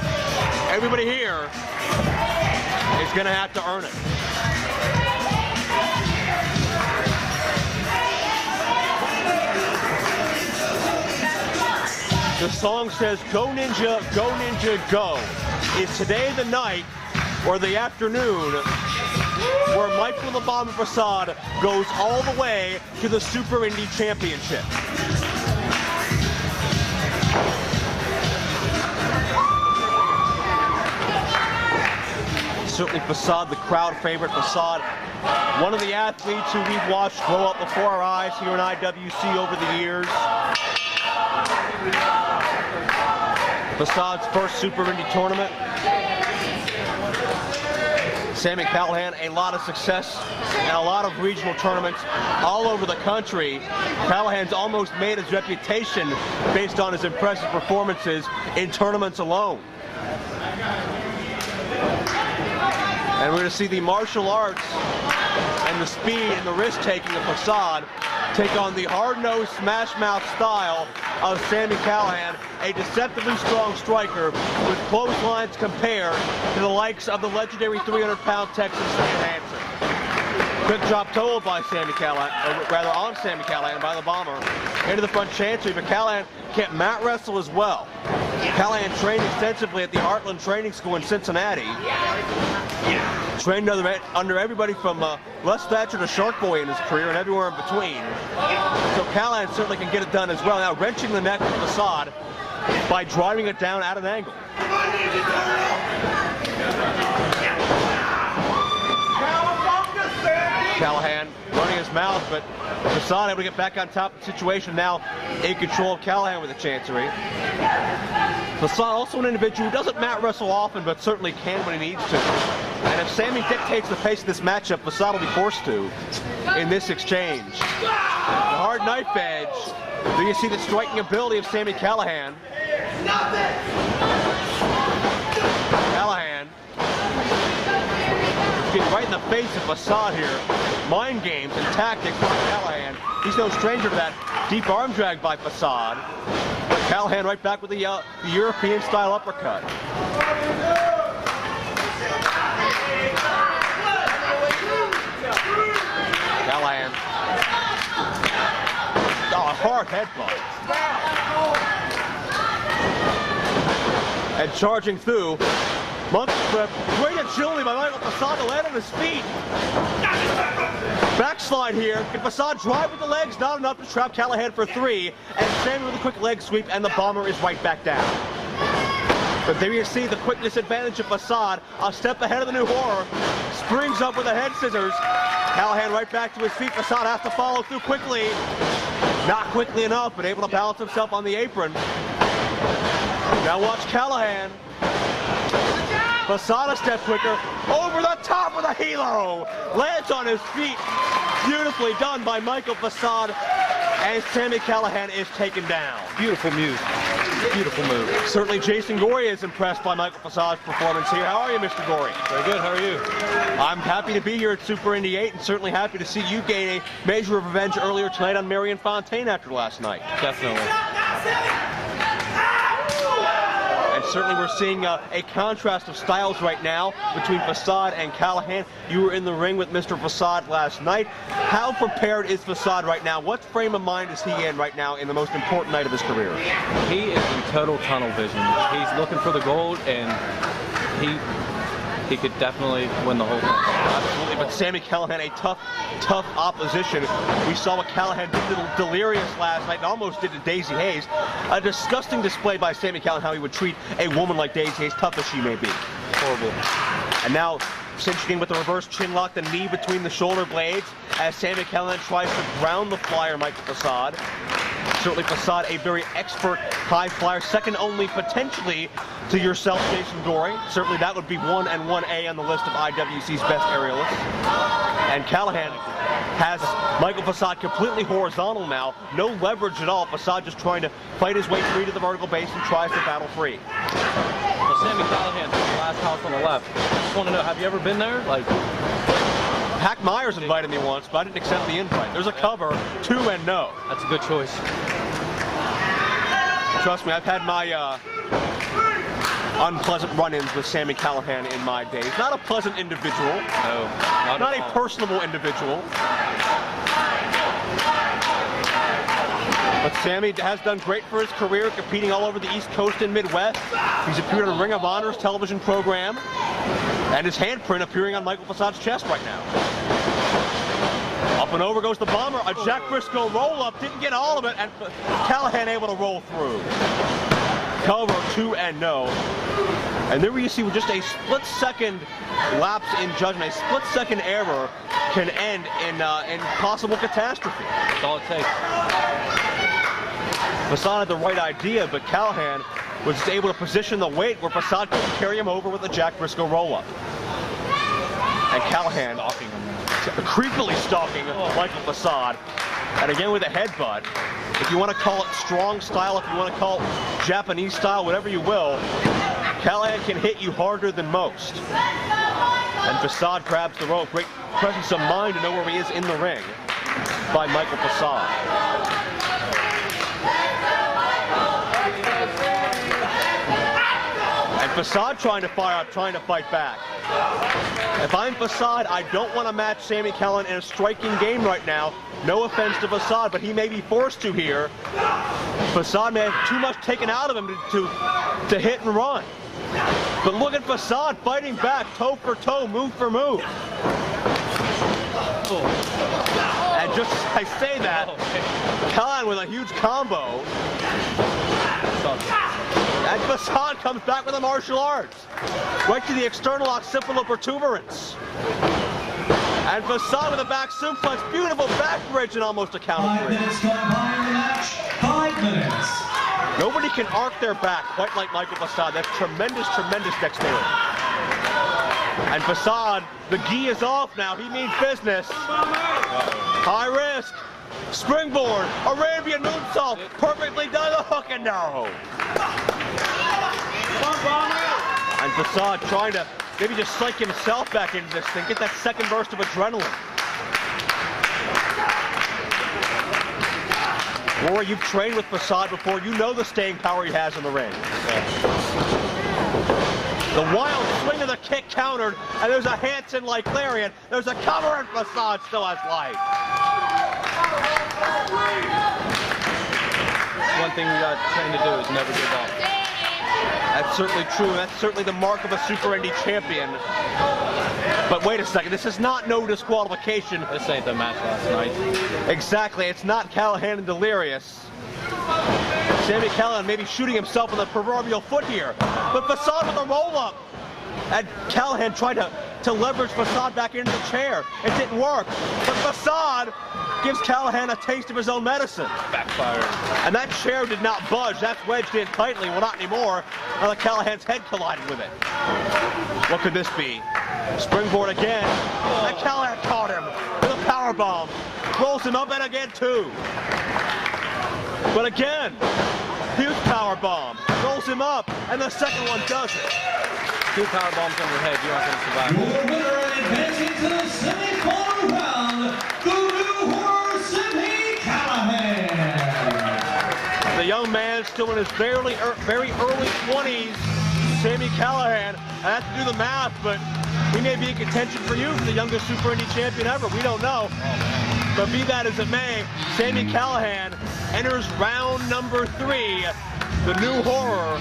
Everybody here is going to have to earn it. The song says, "Go Ninja, go Ninja, go." Is today the night or the afternoon where Michael the Bomber Facade goes all the way to the Super Indy Championship? Certainly Facade, the crowd favorite. Facade, one of the athletes who we've watched grow up before our eyes here in IWC over the years. Facade's first Super Indy Tournament. Sami Callihan, a lot of success and a lot of regional tournaments all over the country. Callihan's almost made his reputation based on his impressive performances in tournaments alone. And we're going to see the martial arts and the speed and the risk-taking of Facade take on the hard-nosed smash-mouth style of Sami Callihan, a deceptively strong striker with clotheslines compared to the likes of the legendary 300-pound Texan Stan Hansen. Quick drop toe by Sami Callihan, or rather on Sami Callihan by the Bomber. Into the front chancery, but Callihan can't mat wrestle as well. Callihan trained extensively at the Heartland Training School in Cincinnati. Trained under everybody from Les Thatcher to Shark Boy in his career and everywhere in between. So Callihan certainly can get it done as well. Now wrenching the neck of Facade by driving it down at an angle. Callihan running his mouth, but Facade able to get back on top of the situation. Now in control of Callihan with a chancery. Facade also an individual who doesn't mat wrestle often, but certainly can when he needs to. And if Sami dictates the pace of this matchup, Facade will be forced to in this exchange. The hard knife edge. Do you see the striking ability of Sami Callihan? Callihan is getting right in the face of Facade here. Mind games and tactics by Callihan. He's no stranger to that deep arm drag by Facade. But Callihan right back with the European-style uppercut. Callihan. Oh, a hard headbutt. And charging through. Monkey flip. Great agility by Michael Facade to land on his feet. Backslide here. Can Facade drive with the legs? Not enough to trap Callihan for 3. And Sami with a quick leg sweep, and the bomber is right back down. But there you see the quickness advantage of Facade. A step ahead of the new horror. Springs up with a head scissors. Callihan right back to his feet. Facade has to follow through quickly. Not quickly enough, but able to balance himself on the apron. Now watch Callihan. Facade a step quicker. Over the top of the helo. Lands on his feet. Beautifully done by Michael Facade. And Sami Callihan is taken down. Beautiful move. Beautiful move. Certainly Jason Gory is impressed by Michael Facade's performance here. How are you, Mr. Gory? Very good. How are you? I'm happy to be here at Super Indy 8 and certainly happy to see you gain a measure of revenge earlier tonight on Marion Fontaine after last night. Definitely. And certainly we're seeing a contrast of styles right now between Facade and Callihan. You were in the ring with Mr. Facade last night. How prepared is Facade right now? What frame of mind is he in right now in the most important night of his career? He is in total tunnel vision. He's looking for the gold, and he could definitely win the whole thing. Absolutely, but Sami Callihan, a tough opposition. We saw what Callihan did to Delirious last night and almost did to Daisy Hayes. A disgusting display by Sami Callihan how he would treat a woman like Daisy Hayes, tough as she may be. Horrible. And now cinching with the reverse chin lock, the knee between the shoulder blades as Sami Callihan tries to ground the flyer Michael Facade. Certainly Facade, a very expert high flyer, second only potentially to yourself, Jason Gory. Certainly that would be 1 and 1A on the list of IWC's best aerialists. And Callihan has Michael Facade completely horizontal now, no leverage at all. Facade just trying to fight his way free to the vertical base and tries to battle free. Well, Sami Callihan, the last house on the left. I just want to know, have you ever been there? Like, Hack Myers invited me once, but I didn't accept the invite. There's a cover, 2 and no. that's a good choice. Trust me, I've had my unpleasant run-ins with Sami Callihan in my days. Not a pleasant individual. No, Not a personable individual. But Sami has done great for his career, competing all over the East Coast and Midwest. He's appeared on Ring of Honor's television program, and his handprint appearing on Michael Facade's chest right now. Up and over goes the bomber. A Jack Briscoe roll-up, didn't get all of it, and Callihan able to roll through. Cover 2 and no. And there you see with just a split-second lapse in judgment, a split-second error can end in possible catastrophe. That's all it takes. Facade had the right idea, but Callihan was just able to position the weight where Facade couldn't carry him over with a Jack Briscoe roll-up. And Callihan Stalking him. creepily stalking Michael Facade. And again with a headbutt. If you want to call it strong style, if you want to call it Japanese style, whatever you will, Callihan can hit you harder than most. And Facade grabs the rope. Great presence of mind to know where he is in the ring by Michael Facade. And Facade trying to fire up, trying to fight back. If I'm Facade, I don't want to match Sami Callihan in a striking game right now. No offense to Facade, but he may be forced to here. Facade may have too much taken out of him to hit and run. But look at Facade fighting back, toe for toe, move for move. And just as I say that, Callihan with a huge combo. And Facade comes back with a martial arts. Right to the external occipital protuberance. And Facade with a back suplex. Beautiful back bridge and almost a count of 5 3. minutes gone by in the match. 5 minutes. Nobody can arc their back quite like Michael Facade. That's tremendous, tremendous dexterity. And Facade, the gi is off now. He means business. High risk. Springboard. Arabian moonsault. Perfectly done. The hook and no. And Facade trying to maybe just psych himself back into this thing. Get that second burst of adrenaline. Rory, you've trained with Facade before. You know the staying power he has in the ring. The wild swing of the kick countered, and there's a Hansen-like lariat. There's a cover, and Facade still has life. One thing we got trained to do is never give up. That's certainly true, and that's certainly the mark of a Super Indy champion. But wait a second, this is not no disqualification. This ain't the match last night. Exactly, it's not Callihan and Delirious. Sami Callihan maybe shooting himself in the proverbial foot here. But Facade with a roll-up. And Callihan tried to leverage Facade back into the chair. It didn't work. But Facade gives Callihan a taste of his own medicine. Backfired. And that chair did not budge. That's wedged in tightly. Well, not anymore. Now that Callahan's head collided with it. What could this be? Springboard again. And Callihan caught him with a powerbomb. Rolls him up and again too. But again, huge powerbomb. Rolls him up, and the second one does it. 2 power bombs on your head, you aren't going to survive. Your winner and advancing to the semi-final round, the new horror, Sami Callihan. The young man still in his very early 20s, Sami Callihan. I have to do the math, but he may be in contention for you for the youngest Super Indy champion ever. We don't know. But be that as it may, Sami Callihan enters round number 3, the new horror,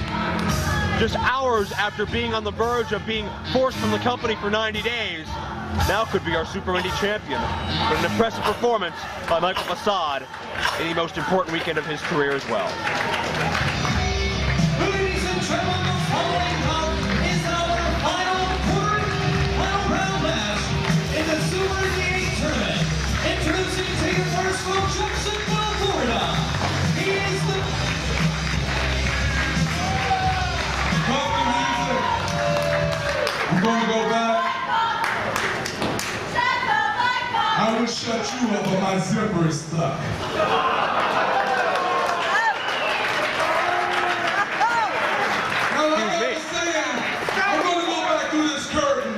just hours after being on the verge of being forced from the company for 90 days. Now could be our Super Indy champion. But an impressive performance by Michael Facade in the most important weekend of his career as well. Ladies and gentlemen, the following bout is our final round match in the Super Indy Tournament. Introducing to you first from Jacksonville, Florida. He is the... I'm gonna go back. I would shut you up, but my zipper is stuck. Now, like I was saying, I'm gonna go back through this curtain,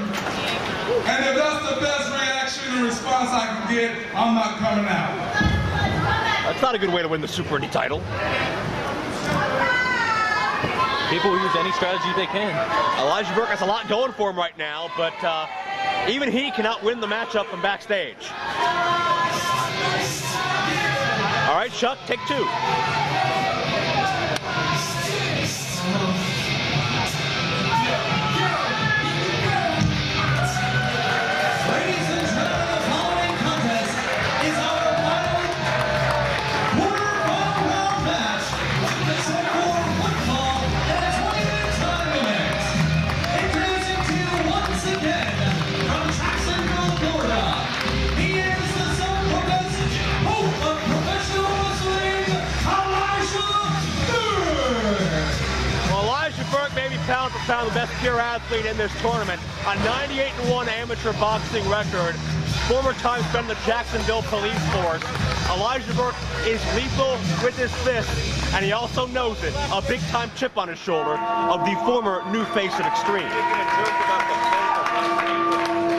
and if that's the best reaction and response I can get, I'm not coming out. That's not a good way to win the Super Indy title. People will use any strategy they can. Elijah Burke has a lot going for him right now, but even he cannot win the matchup from backstage. All right, Chuck, take 2. Ladies and gentlemen, the following contest is our final quarter-final round match. It's a 4-football and a 20-minute time limit. Introducing to you once again from Jacksonville, Florida. He is the self-professed host of professional wrestling, Elijah Burke. Well, Elijah Burke may be pound for pound the best pure athlete in this tournament. A 98-1 amateur boxing record. Former time spent in the Jacksonville police force. Elijah Burke is lethal with his fists, and he also knows it. A big-time chip on his shoulder of the former new face of Extreme.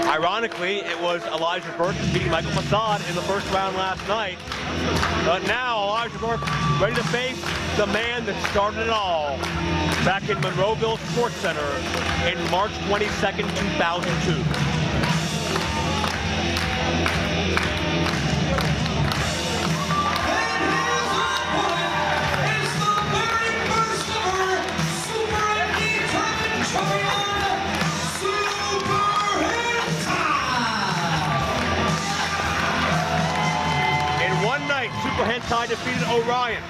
Ironically, it was Elijah Burke beating Michael Facade in the first round last night. But now Elijah Burke ready to face the man that started it all back in Monroeville Sports Center in March 22nd, 2002. Super Hentai defeated Orion.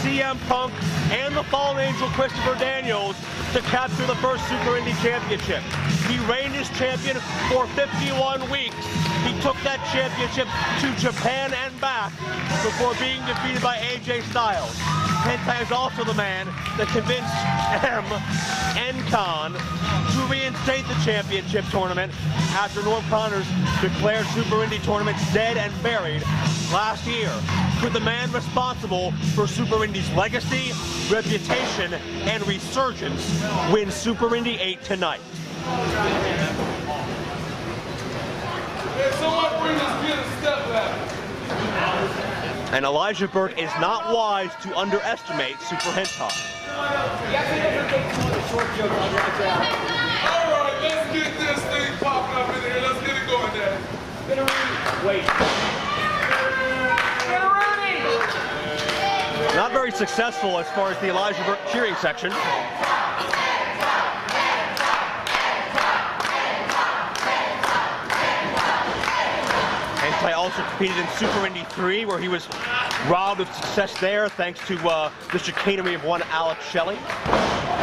CM Punk and the Fallen Angel Christopher Daniels to capture the first Super Indy Championship. He reigned as champion for 51 weeks. He took that championship to Japan and back before being defeated by AJ Styles. Hentai is also the man that convinced N-Con to reinstate the championship tournament after Norm Connors declared Super Indy Tournament dead and buried last year. Could the man responsible for Super Indy's legacy, reputation, and resurgence win Super Indy 8 tonight? Hey, someone bring this kid a step ladder. And Elijah Burke is not wise to underestimate Super Hentai. All right, let's get this thing popping up in here. Let's get it going there. Wait. Not very successful as far as the Elijah Burke cheering section. Hentai also competed in Super Indy 3, where he was robbed of success there thanks to the chicanery of one Alex Shelley.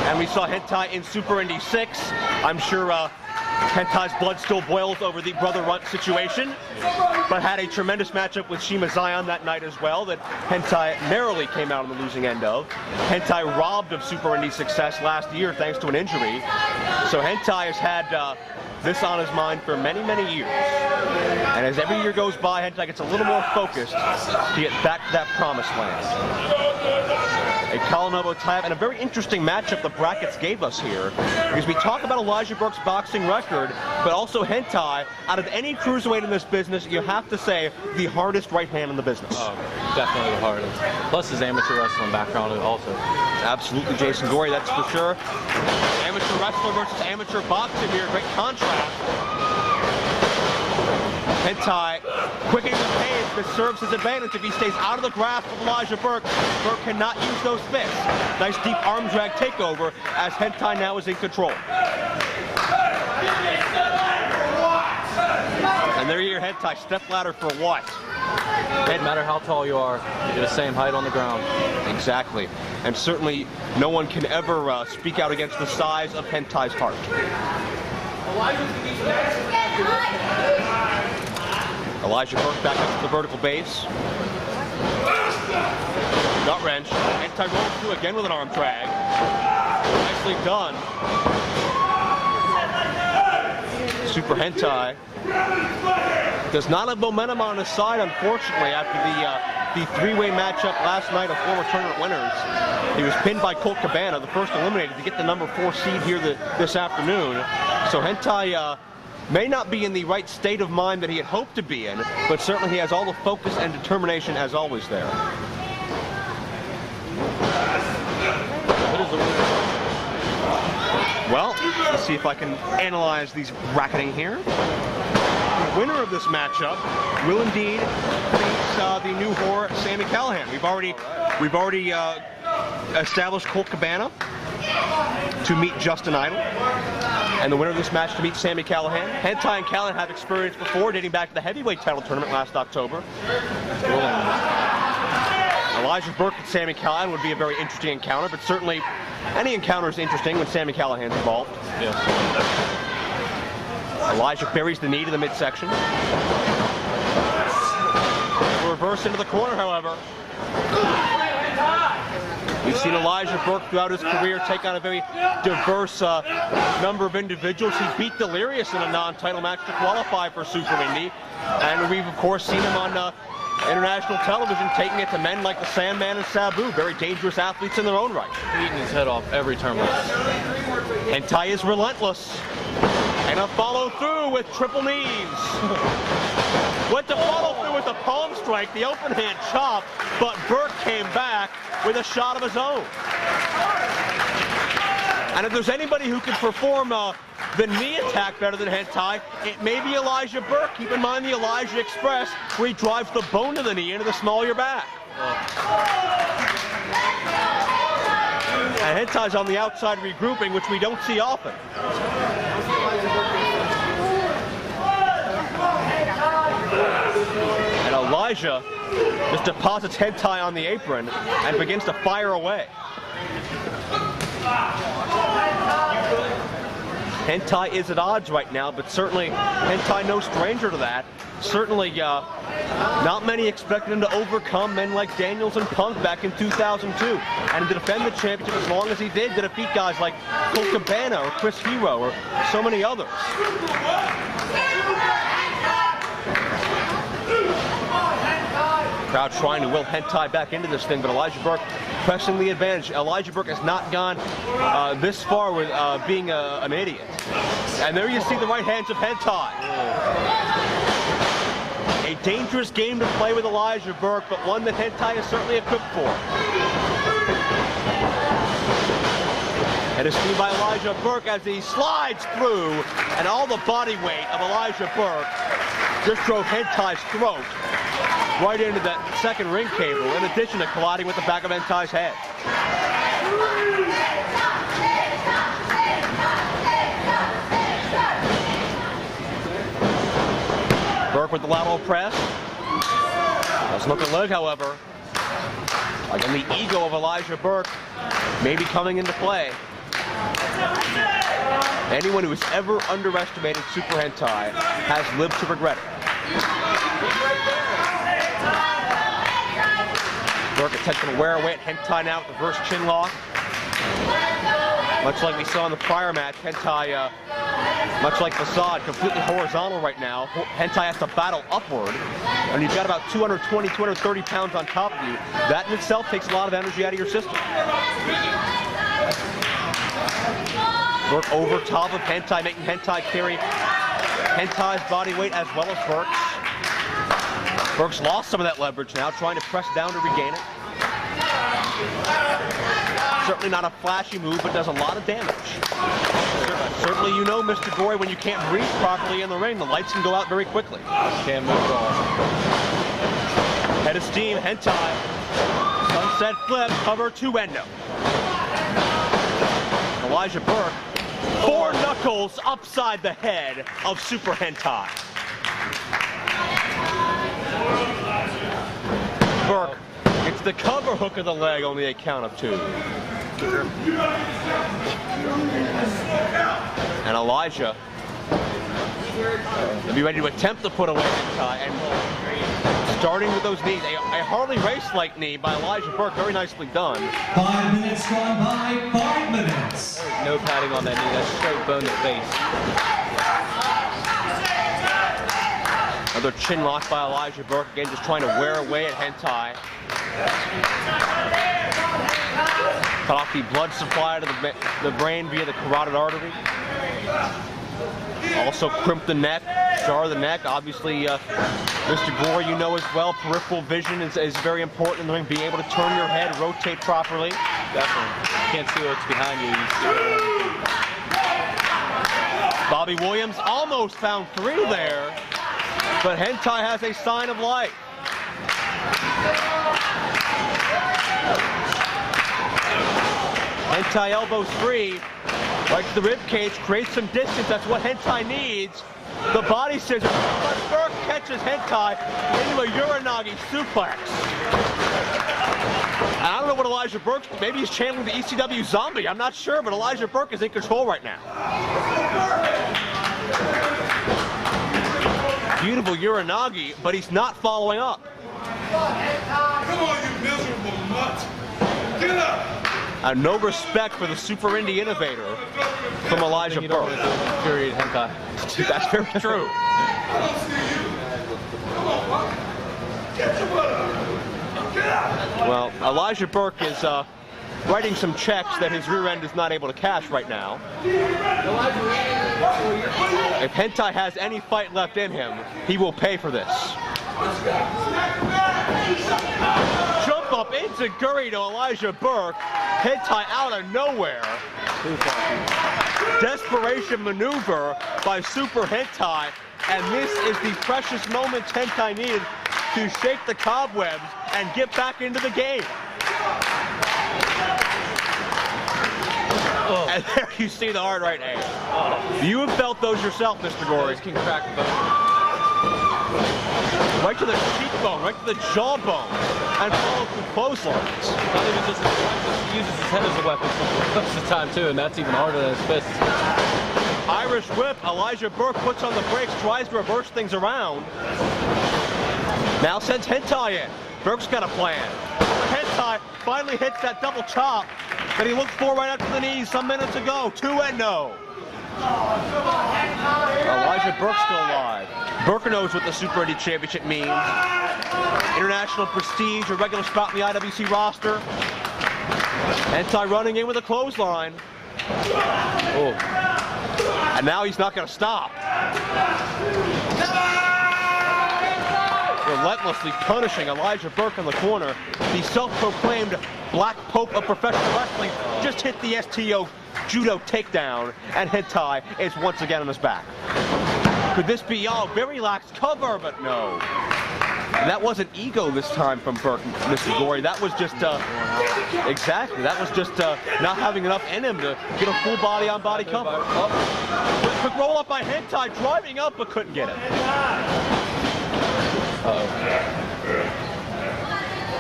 And we saw Hentai in Super Indy 6. I'm sure Hentai's blood still boils over the Brother Runt situation, but had a tremendous matchup with Shiima Xion that night as well that Hentai narrowly came out on the losing end of. Hentai robbed of Super Indy success last year thanks to an injury. So Hentai has had this on his mind for many, many years. And as every year goes by, Hentai gets a little more focused to get back to that promised land. A collar elbow tie-up, and a very interesting matchup the brackets gave us here, because we talk about Elijah Burke's boxing record, but also Hentai, out of any cruiserweight in this business, you have to say the hardest right hand in the business. Oh, definitely the hardest. Plus his amateur wrestling background also. Absolutely, Jason Gory, that's for sure. Amateur wrestler versus amateur boxing here, great contrast. Hentai quickening the pace, this serves his advantage if he stays out of the grasp of Elijah Burke. Burke cannot use those fists. Nice deep arm drag takeover as Hentai now is in control. And there you hear Hentai, step ladder for what? No matter how tall you are, you're the same height on the ground. Exactly. And certainly no one can ever speak out against the size of Hentai's heart. Elijah Burke back up to the vertical base. Gut wrench. Hentai rolls through again with an arm drag. Nicely done. Super Hentai does not have momentum on his side, unfortunately, after the three-way matchup last night of former tournament winners. He was pinned by Colt Cabana, the first eliminated, to get the number 4 seed here this afternoon. So Hentai may not be in the right state of mind that he had hoped to be in, but certainly he has all the focus and determination as always there. Well, let's see if I can analyze these bracketing here. The winner of this matchup will indeed face the new horror Sami Callihan. We've already established Colt Cabana to meet Justin Idol, and the winner of this match to meet Sami Callihan. Hentai and Callihan have experience before, dating back to the heavyweight title tournament last October. Elijah Burke and Sami Callihan would be a very interesting encounter, but certainly any encounter is interesting when Sami Callihan's involved. Yeah. Elijah buries the knee to the midsection. Reverse into the corner, however. We've seen Elijah Burke throughout his career take on a very diverse number of individuals. He beat Delirious in a non-title match to qualify for Super Indy. And we've, of course, seen him on international television taking it to men like the Sandman and Sabu, very dangerous athletes in their own right. Eating his head off every tournament. Hentai is relentless. And a follow through with triple knees. Went to follow through with the palm strike, the open hand chop, but Burke came back with a shot of his own. And if there's anybody who can perform the knee attack better than Hentai, it may be Elijah Burke. Keep in mind the Elijah Express, where he drives the bone of the knee into the small of your back. And Hentai's on the outside regrouping, which we don't see often. And Elijah Elijah just deposits Hentai on the apron and begins to fire away. Hentai is at odds right now, but certainly Hentai no stranger to that. Certainly not many expected him to overcome men like Daniels and Punk back in 2002 and to defend the championship as long as he did, to defeat guys like Colt Cabana or Chris Hero or so many others. Crowd trying to will Hentai back into this thing, but Elijah Burke pressing the advantage. Elijah Burke has not gone this far with being an idiot. And there you see the right hands of Hentai. A dangerous game to play with Elijah Burke, but one that Hentai is certainly equipped for. And it's seen by Elijah Burke as he slides through, and all the body weight of Elijah Burke just drove Hentai's throat right into that second ring cable, in addition to colliding with the back of Hentai's head. Burke with the lateral press. Doesn't look a leg, however. Again, the ego of Elijah Burke may be coming into play. Anyone who has ever underestimated Super Hentai has lived to regret it. Burke attempting to wear away at Hentai now with the reverse chin lock. Much like we saw in the prior match, Hentai, much like Facade, completely horizontal right now. Hentai has to battle upward, and you've got about 220, 230 pounds on top of you. That in itself takes a lot of energy out of your system. Burke over top of Hentai, making Hentai carry Hentai's body weight as well as Burke's. Burke's lost some of that leverage now, trying to press down to regain it. Certainly not a flashy move, but does a lot of damage. Certainly you know, Mr. Gory, when you can't breathe properly in the ring, the lights can go out very quickly. Can't move at all. Head of steam, Hentai. Sunset flip, cover to endo. Elijah Burke, 4 knuckles upside the head of Super Hentai. Burke gets the cover hook of the leg on the count of 2. And Elijah will be ready to attempt to put away Hentai, and starting with those knees, a Harley Race-like knee by Elijah Burke, very nicely done. 5 minutes gone by, 5 minutes. No padding on that knee, that's straight bone to face. Another chin lock by Elijah Burke, again just trying to wear away at Hentai. Cut off the blood supply to the brain via the carotid artery. Also crimp the neck, jar the neck. Obviously, Mr. Gory, you know as well, peripheral vision is very important in the ring. Being able to turn your head, rotate properly. Definitely. You can't see what's behind you. You see everything. Bobby Williams almost found 3 there, but Hentai has a sign of life. Hentai elbows 3, right to the rib cage, creates some distance. That's what Hentai needs. The body scissors, but Burke catches Hentai into a Uranagi suplex. I don't know what Elijah Burke, maybe he's channeling the ECW zombie, I'm not sure, but Elijah Burke is in control right now. Beautiful Uranagi, but he's not following up. Come on, you miserable mutt. Get up. No respect for the Super Indy innovator from Elijah Burke. Period, Hentai. That's very true. I don't see you. Come on, Buck. Get your butt up. Get up. Well, Elijah Burke is writing some checks that his rear end is not able to cash right now. If Hentai has any fight left in him, he will pay for this. Jump up into Gory to Elijah Burke. Hentai out of nowhere. Desperation maneuver by Super Hentai, and this is the precious moment Hentai needed to shake the cobwebs and get back into the game. Oh. And there you see the hard right hand. Oh. You have felt those yourself, Mr. Gory. Can crack both. right to the cheekbone, right to the jawbone, and followed through clotheslines. Not even just his head, he uses his head as a weapon most of the time too, and that's even harder than his fists. Irish whip, Elijah Burke puts on the brakes, tries to reverse things around. Now sends Hentai in. Burke's got a plan. Hentai finally hits that double chop that he looked for right after the knees some minutes ago. 2-0. Elijah Burke's still alive. Burke knows what the Super Indy Championship means. International prestige, a regular spot in the IWC roster. Hentai running in with a clothesline. Oh. And now he's not going to stop. Relentlessly punishing Elijah Burke in the corner. The self-proclaimed Black Pope of professional wrestling just hit the STO judo takedown, and Hentai is once again on his back. Could this be very lax cover? But no. And that wasn't ego this time from Burke, Mr. Gory. That was just, exactly, that was just not having enough in him to get a full body-on-body cover. Quick roll up by Hentai, driving up, but couldn't get it.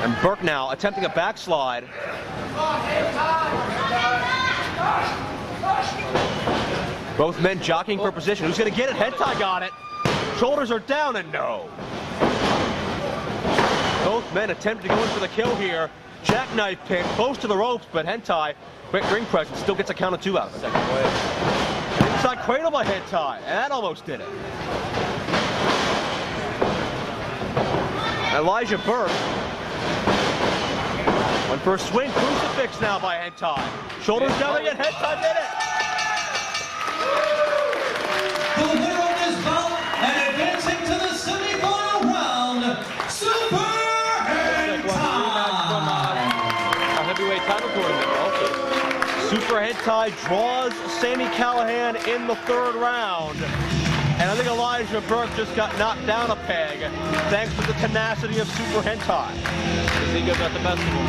And Burke now attempting a backslide. Both men jockeying for position. Who's going to get it? Hentai got it. Shoulders are down, and no. Both men attempt to go in for the kill here. Jackknife pin close to the ropes, but Hentai, quick ring presence, still gets a count of 2 out of it. Second wave. Inside cradle by Hentai, and that almost did it. Elijah Burke went for a swing, crucifix now by Hentai. Shoulders down again, Hentai did it! The winner of this bout and advancing to the semi-final round, Super A heavyweight title tournament also. Super Hentai draws Sami Callihan in the 3rd round. And I think Elijah Burke just got knocked down a peg thanks to the tenacity of Super Hentai. His ego's at the best of him.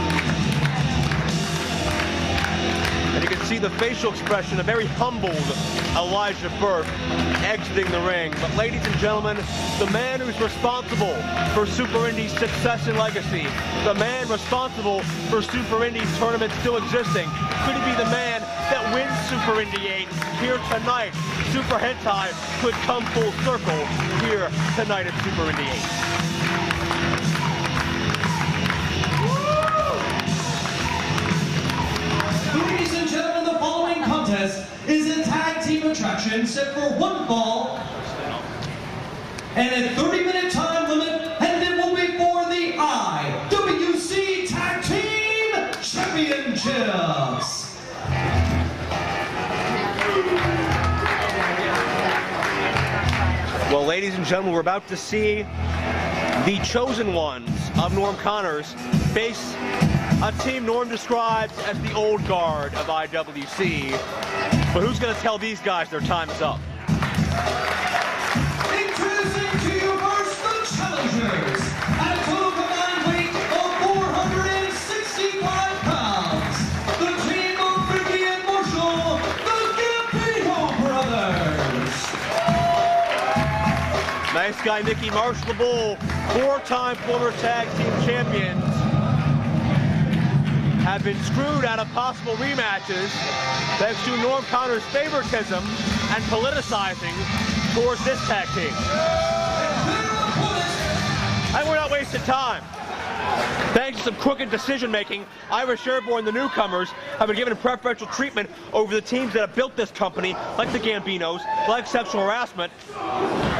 And you can see the facial expression, a very humbled Elijah Burke exiting the ring. But ladies and gentlemen, the man who's responsible for Super Indy's success and legacy, the man responsible for Super Indy's tournament still existing, could he be the man that wins Super Indy 8 here tonight? Super Hentai could come full circle here tonight at Super Indy 8. Ladies and gentlemen, the following contest is a tag team attraction set for 1 fall and a 30-minute time limit, and it will be for the IWC Tag Team Championships. Well, ladies and gentlemen, we're about to see the chosen ones of Norm Connors face a team Norm describes as the old guard of IWC. But who's going to tell these guys their time is up? Introducing to you first the challengers at a total combined weight of 465 pounds. The team of Ricky and Marshall, the Gambino brothers. Nice guy Mickey Marshall the Bull, 4-time former tag team champions, have been screwed out of possible rematches thanks to Norm Connors' favoritism and politicizing towards this tag team. And we're not wasting time. Thanks to some crooked decision-making, Irish Airborne, the newcomers, have been given preferential treatment over the teams that have built this company, like the Gambinos, like sexual harassment.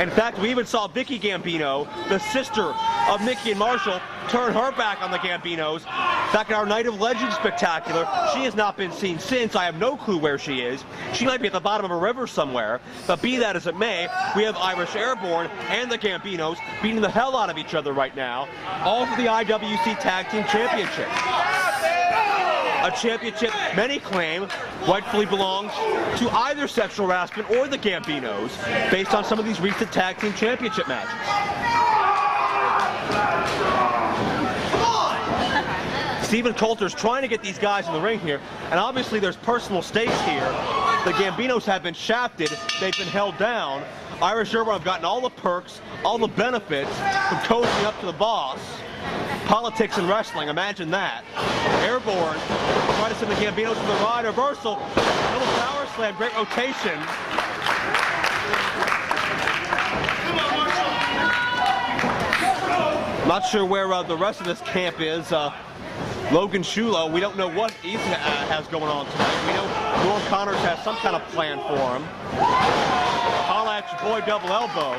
In fact, we even saw Vicky Gambino, the sister of Mickey and Marshall, turn her back on the Gambinos. Back at our Night of Legends spectacular, she has not been seen since. I have no clue where she is. She might be at the bottom of a river somewhere. But be that as it may, we have Irish Airborne and the Gambinos beating the hell out of each other right now, all for the IWC Tag Team Championship. A championship many claim rightfully belongs to either sexual harassment or the Gambinos, based on some of these recent Tag Team Championship matches. Stephen Coulter's trying to get these guys in the ring here, and obviously there's personal stakes here. The Gambinos have been shafted, they've been held down. Irish Airborne have gotten all the perks, all the benefits from coaching up to the boss. Politics and wrestling, imagine that. Airborne, try to send the Gambinos to the ride, reversal, little power slam, great rotation. Not sure where the rest of this camp is. Logan Shulo, we don't know what he has going on tonight. We know Norm Connors has some kind of plan for him. Holla at your boy Double Elbow.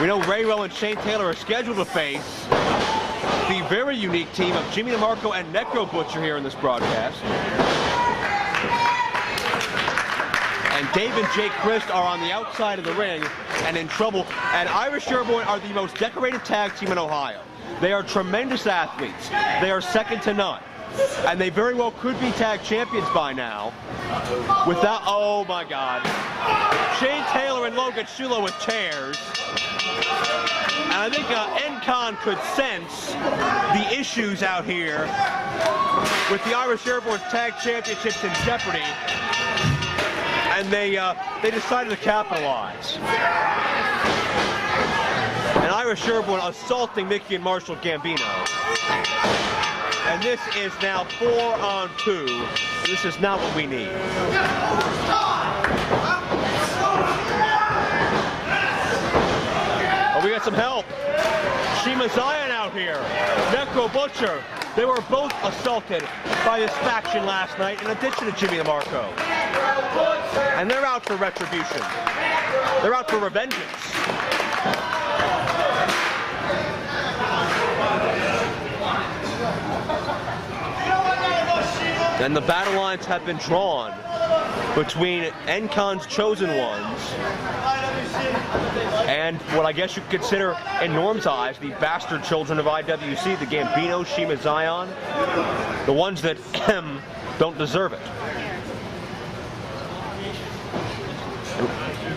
We know Rayro and Shane Taylor are scheduled to face the very unique team of Jimmy DeMarco and Necro Butcher here in this broadcast. And Dave and Jake Crist are on the outside of the ring and in trouble. And Irish Airborne are the most decorated tag team in Ohio. They are tremendous athletes. They are second to none. And they very well could be tag champions by now. Without, oh my God. Shane Taylor and Logan Shulo with chairs. And I think N-Con could sense the issues out here with the Irish Airborne Tag Championships in jeopardy. And they decided to capitalize. And Irish Airborne assaulting Mickey and Marshall Gambino. And this is now 4-on-2. This is not what we need. Oh, we got some help. Shiima Xion out here. Necro Butcher. They were both assaulted by this faction last night, in addition to Jimmy DeMarco. And they're out for retribution. They're out for revengeance. And the battle lines have been drawn between N-Con's chosen ones and what I guess you could consider, in Norm's eyes, the bastard children of IWC, the Gambino, Shiima Xion, the ones that don't deserve it.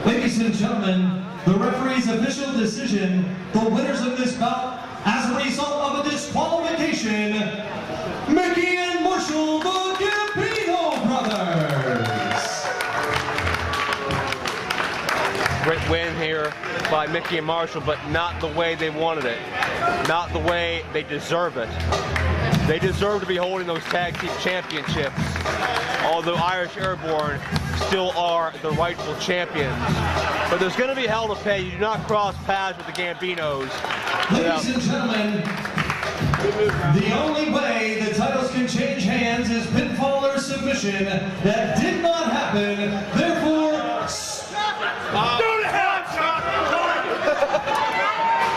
Ladies and gentlemen, the referee's official decision, the winners of this bout, as a result of a disqualification, Mickey and Marshall, the Gambino brothers. Great win here by Mickey and Marshall, but not the way they wanted it. Not the way they deserve it. They deserve to be holding those tag team championships, although Irish Airborne still are the rightful champions. But there's going to be hell to pay. You do not cross paths with the Gambinos. Ladies and gentlemen, the only way the titles can change hands is pinfall or submission. That did not happen. Therefore, Go to hell, Chuck!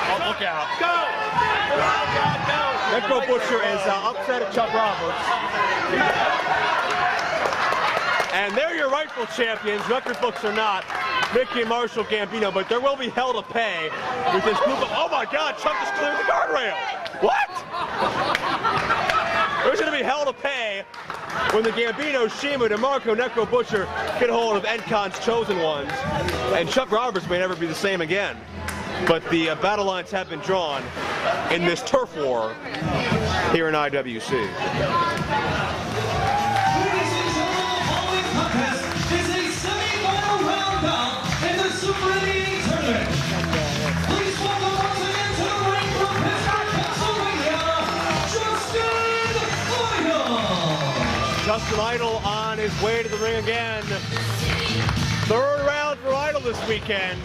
Oh, look out. Go! Necro Butcher is upset at Chuck Roberts. And they're your rightful champions. Record books are not. Mickey and Marshall Gambino, but there will be hell to pay with this group of, oh my God, Chuck just cleared the guardrail. What? There's going to be hell to pay when the Gambino, Shiima, DeMarco, Necro Butcher get hold of N-Con's chosen ones. And Chuck Roberts may never be the same again. But the battle lines have been drawn in this turf war here in IWC. ladies and gentlemen, the following contest is a semi-final round bout in the Super Indy Tournament. Please welcome once again to the ring from Pittsburgh, Pennsylvania, Justin Idol on his way to the ring again. Third round for Idol this weekend.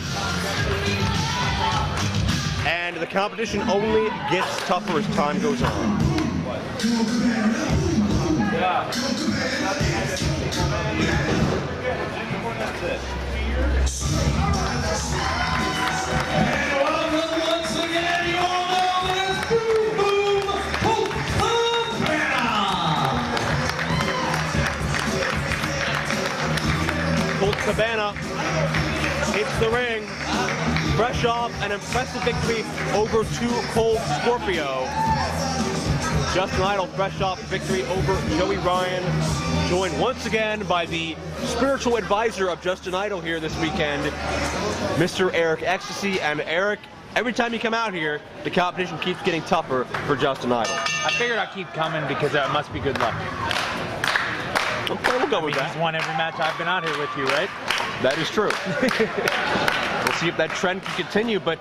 And the competition only gets tougher as time goes on. And welcome once again, you all know as Boom Boom Colt Cabana. Colt Cabana hits the ring, fresh off an impressive victory over Cold Scorpio. Justin Idol fresh off victory over Joey Ryan, joined once again by the spiritual advisor of Justin Idol here this weekend, Mr. Eric Ecstasy. And Eric, every time you come out here, the competition keeps getting tougher for Justin Idol. I figured I'd keep coming because that must be good luck. Okay, we'll go with that. He's won every match I've been out here with you, right? That is true. We'll see if that trend can continue, but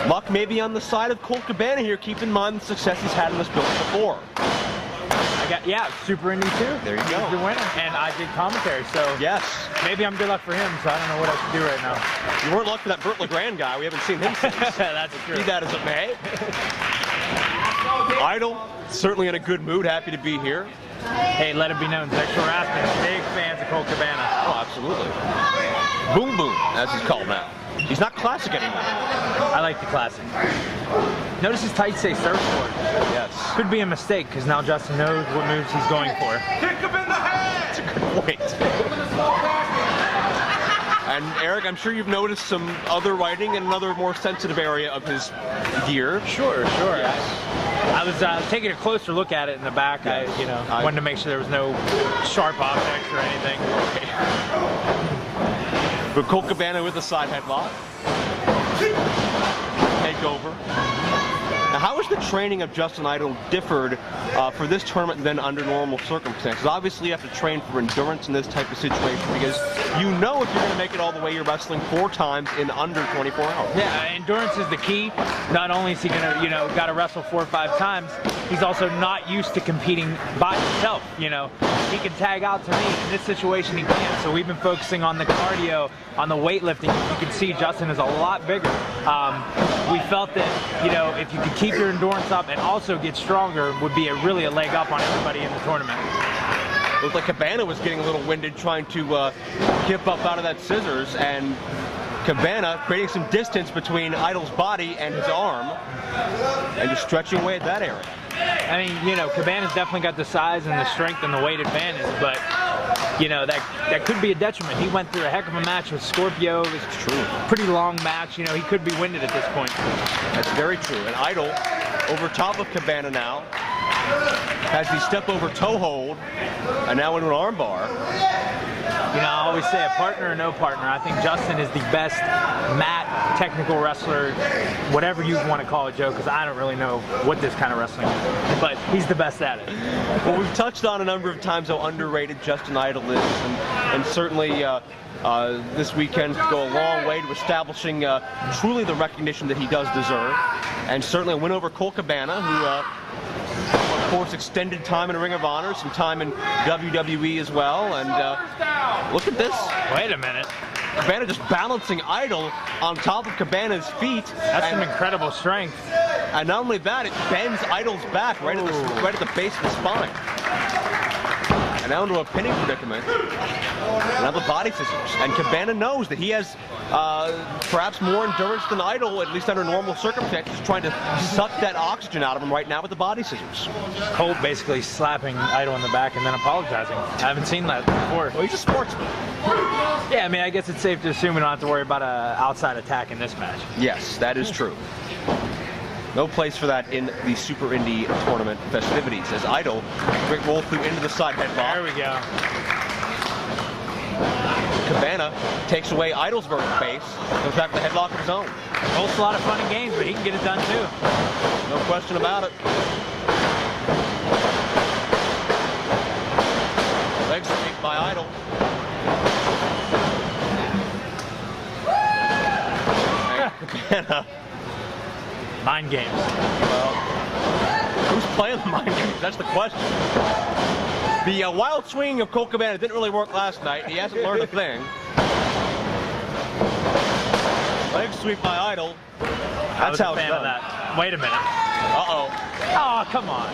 luck may be on the side of Colt Cabana here. Keep in mind the success he's had in this build before. Yeah, Super Indy too. There you go. He's the winner, and I did commentary, so yes, maybe I'm good luck for him. So I don't know what I should do right now. You weren't lucky for that Burt LeGrand guy. We haven't seen him since. That's true. Be that as it may. Idol certainly in a good mood. Happy to be here. Hey, let it be known, Necro big fans of Colt Cabana. Oh, absolutely. Boom Boom, as he's called now. He's not classic anymore. I like the classic. Notice his tights say surfboard. Yes. Could be a mistake because now Justin knows what moves he's going for. Kick him in the head! That's a good point. And Eric, I'm sure you've noticed some other writing in another more sensitive area of his gear. Sure. Yes. I was taking a closer look at it in the back. Yes. I wanted to make sure there was no sharp objects or anything. But Colt Cabana with a side headlock. Takeover. Now, how has the training of Justin Idol differed for this tournament than under normal circumstances? Obviously, you have to train for endurance in this type of situation because you know if you're going to make it all the way, you're wrestling 4 times in under 24 hours. Yeah, endurance is the key. Not only is he going to, got to wrestle 4 or 5 times, he's also not used to competing by himself. He can tag out to me. In this situation, he can't. So we've been focusing on the cardio, on the weightlifting. You can see Justin is a lot bigger. We felt that, if you could keep your endurance up and also get stronger, would be really a leg up on everybody in the tournament. Looked like Cabana was getting a little winded trying to kip up out of that scissors, and Cabana creating some distance between Idol's body and his arm, and just stretching away at that area. I mean, Cabana's definitely got the size and the strength and the weight advantage, but, that could be a detriment. He went through a heck of a match with Scorpio. It was a pretty long match. He could be winded at this point. That's very true. And Idol over top of Cabana now has the step over toe hold, and now into an arm bar. I always say a partner or no partner. I think Justin is the best mat technical wrestler, whatever you want to call it, Joe, because I don't really know what this kind of wrestling is, but he's the best at it. Well, we've touched on a number of times how underrated Justin Idol is, and certainly this weekend could go a long way to establishing truly the recognition that he does deserve, and certainly a win over Colt Cabana, who of course extended time in Ring of Honor, some time in WWE as well, and look at this. Wait a minute. Cabana just balancing Idol on top of Cabana's feet. That's some incredible strength. And not only that, it bends Idol's back right at the base of the spine. And now into a pinning predicament. Now the body scissors. And Cabana knows that he has perhaps more endurance than Idol, at least under normal circumstances, trying to suck that oxygen out of him right now with the body scissors. Colt basically slapping Idol in the back and then apologizing. I haven't seen that before. Well, he's a sportsman. Yeah, I mean, I guess it's safe to assume we don't have to worry about an outside attack in this match. Yes, that is true. No place for that in the Super Indy Tournament festivities, as Idol great roll through into the side headlock. There we go. Cabana takes away Idol's vertical base, goes back to the headlock of his own. Colt's a lot of fun and games, but he can get it done too. No question about it. Leg sweep by Idol. And Cabana. Mind games. Well, who's playing the mind games? That's the question. The wild swing of Colt Cabana didn't really work last night. He hasn't learned a thing. Leg sweep by Idol. That's how it's done. That. Wait a minute. Uh-oh. Oh, come on.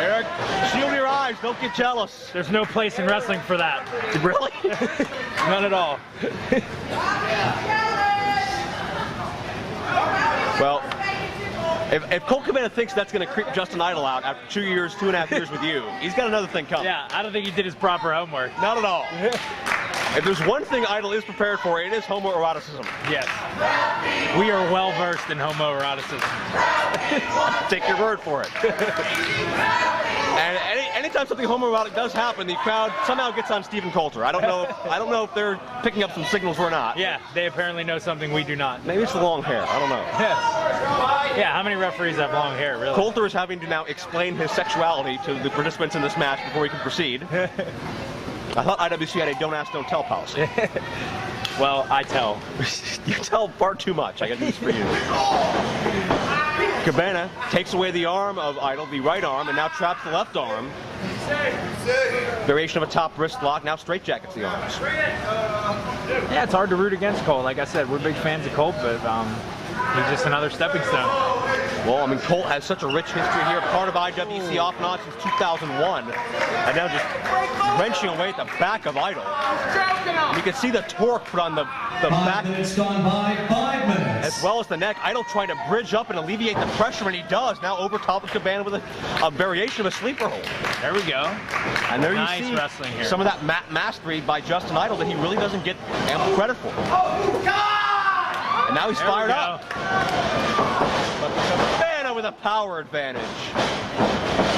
Eric, shield your eyes. Don't get jealous. There's no place in wrestling for that. Really? None at all. Well, if Colt Cabana thinks that's going to creep Justin Idol out after 2.5 years with you, he's got another thing coming. Yeah, I don't think he did his proper homework. Not at all. If there's one thing Idol is prepared for, it is homoeroticism. Yes. We are well versed in homoeroticism. Take your word for it. And anytime something homoerotic does happen, the crowd somehow gets on Stephen Coulter. I don't know if they're picking up some signals or not. Yeah, they apparently know something we do not. Maybe it's the long hair. I don't know. Yeah, how many referees have long hair, really? Coulter is having to now explain his sexuality to the participants in this match before he can proceed. I thought IWC had a don't ask, don't tell policy. Well, I tell. You tell far too much. I got news for you. Cabana takes away the arm of Idol, the right arm, and now traps the left arm. Variation of a top wrist lock, now straight jackets the arms. Yeah, it's hard to root against Colt. Like I said, we're big fans of Colt, but he's just another stepping stone. Well, I mean, Colt has such a rich history here, part of IWC off and on since 2001, and now just wrenching away at the back of Idol. And you can see the torque put on the back. 5 minutes gone by, 5 minutes. As well as the neck. Idol trying to bridge up and alleviate the pressure, and he does. Now over top of Cabana with a variation of a sleeper hold. There we go. And there Nice you see wrestling here. some of that mastery by Justin Idol that he really doesn't get ample credit for. And now he's There fired we up. But Cabana with a power advantage.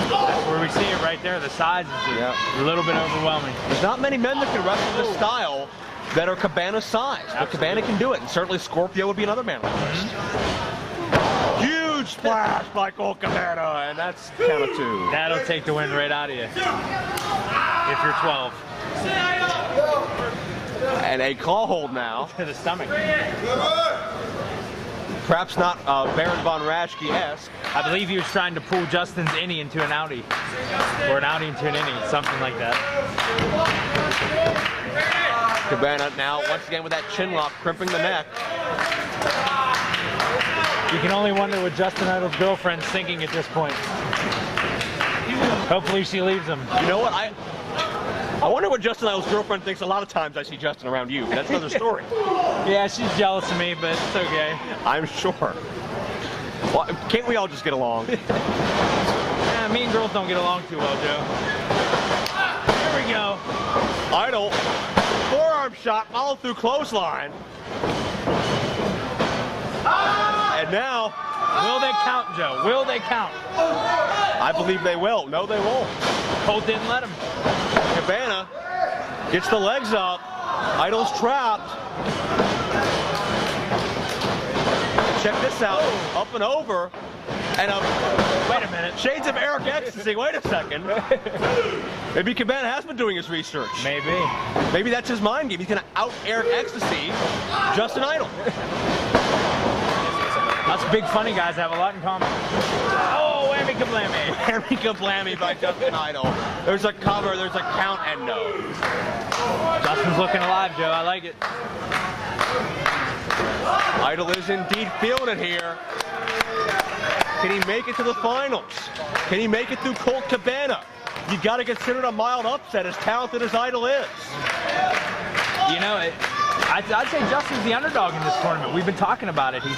That's where we see it right there. The size is a little bit overwhelming. There's not many men that can wrestle this style that are Cabana's size. But Cabana can do it, and certainly Scorpio would be another man on the list. Huge splash by Colt Cabana, and that's count of 2. That'll take the wind right out of you. If you're 12. And a claw hold now. To the stomach. Perhaps not Baron von Raschke-esque. I believe he was trying to pull Justin's innie into an outie. Or an outie into an innie, something like that. Cabana now, once again with that chin lock, crimping the neck. You can only wonder what Justin Idol's girlfriend's thinking at this point. Hopefully she leaves him. You know what? I wonder what Justin Idol's girlfriend thinks a lot of times I see Justin around you. That's another story. Yeah, she's jealous of me, but it's okay. I'm sure. Well, can't we all just get along? Yeah, me and girls don't get along too well, Joe. There we go. Idol, forearm shot, followed through clothesline. And now, will they count, Joe? Will they count? I believe they will. No, they won't. Colt didn't let him. Cabana gets the legs up. Idol's trapped. Check this out. Up and over. And wait a minute. Shades of Eric Ecstasy. Wait a second. Maybe Cabana has been doing his research. Maybe. Maybe that's his mind game. He's going to out Eric Ecstasy Justin Idol. Us big funny guys have a lot in common. Oh, whammy kablammy. Whammy kablammy by Justin Idol. There's a cover, there's a count, and no. Justin's looking alive, Joe. I like it. Idol is indeed feeling it here. Can he make it to the finals? Can he make it through Colt Cabana? You got to consider it a mild upset, as talented as Idol is. You know, I'd say Justin's the underdog in this tournament. We've been talking about it. He's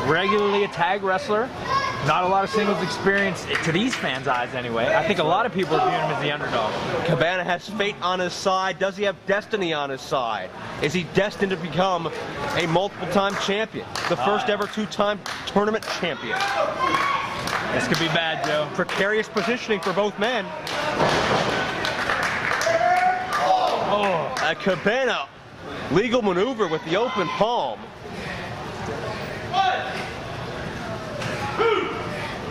regularly a tag wrestler. Not a lot of singles experience to these fans' eyes anyway. I think a lot of people are viewing him as the underdog. Cabana has fate on his side. Does he have destiny on his side? Is he destined to become a multiple-time champion? The first ever 2-time tournament champion. This could be bad, Joe. Precarious positioning for both men. Oh, Cabana, legal maneuver with the open palm.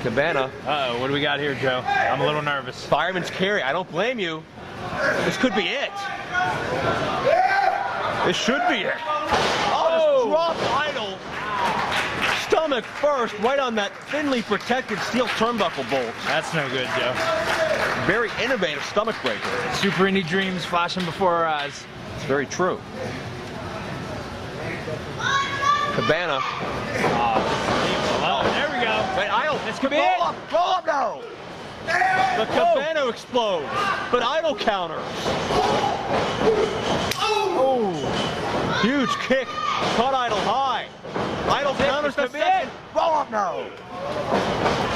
Cabana. Uh-oh, what do we got here, Joe? I'm a little nervous. Fireman's carry. I don't blame you. This could be it. This should be it. Oh, just dropped Idol. Stomach first, right on that thinly protected steel turnbuckle bolt. That's no good, Joe. Very innovative stomach breaker. Super Indy dreams flashing before our eyes. It's very true. Cabana. Well, there we go. Wait, Idol. This could be it. Roll up now. The Cabana explodes, but Idol counters. Oh! Huge kick. Caught Idol high. Idol counters the second. Roll up now.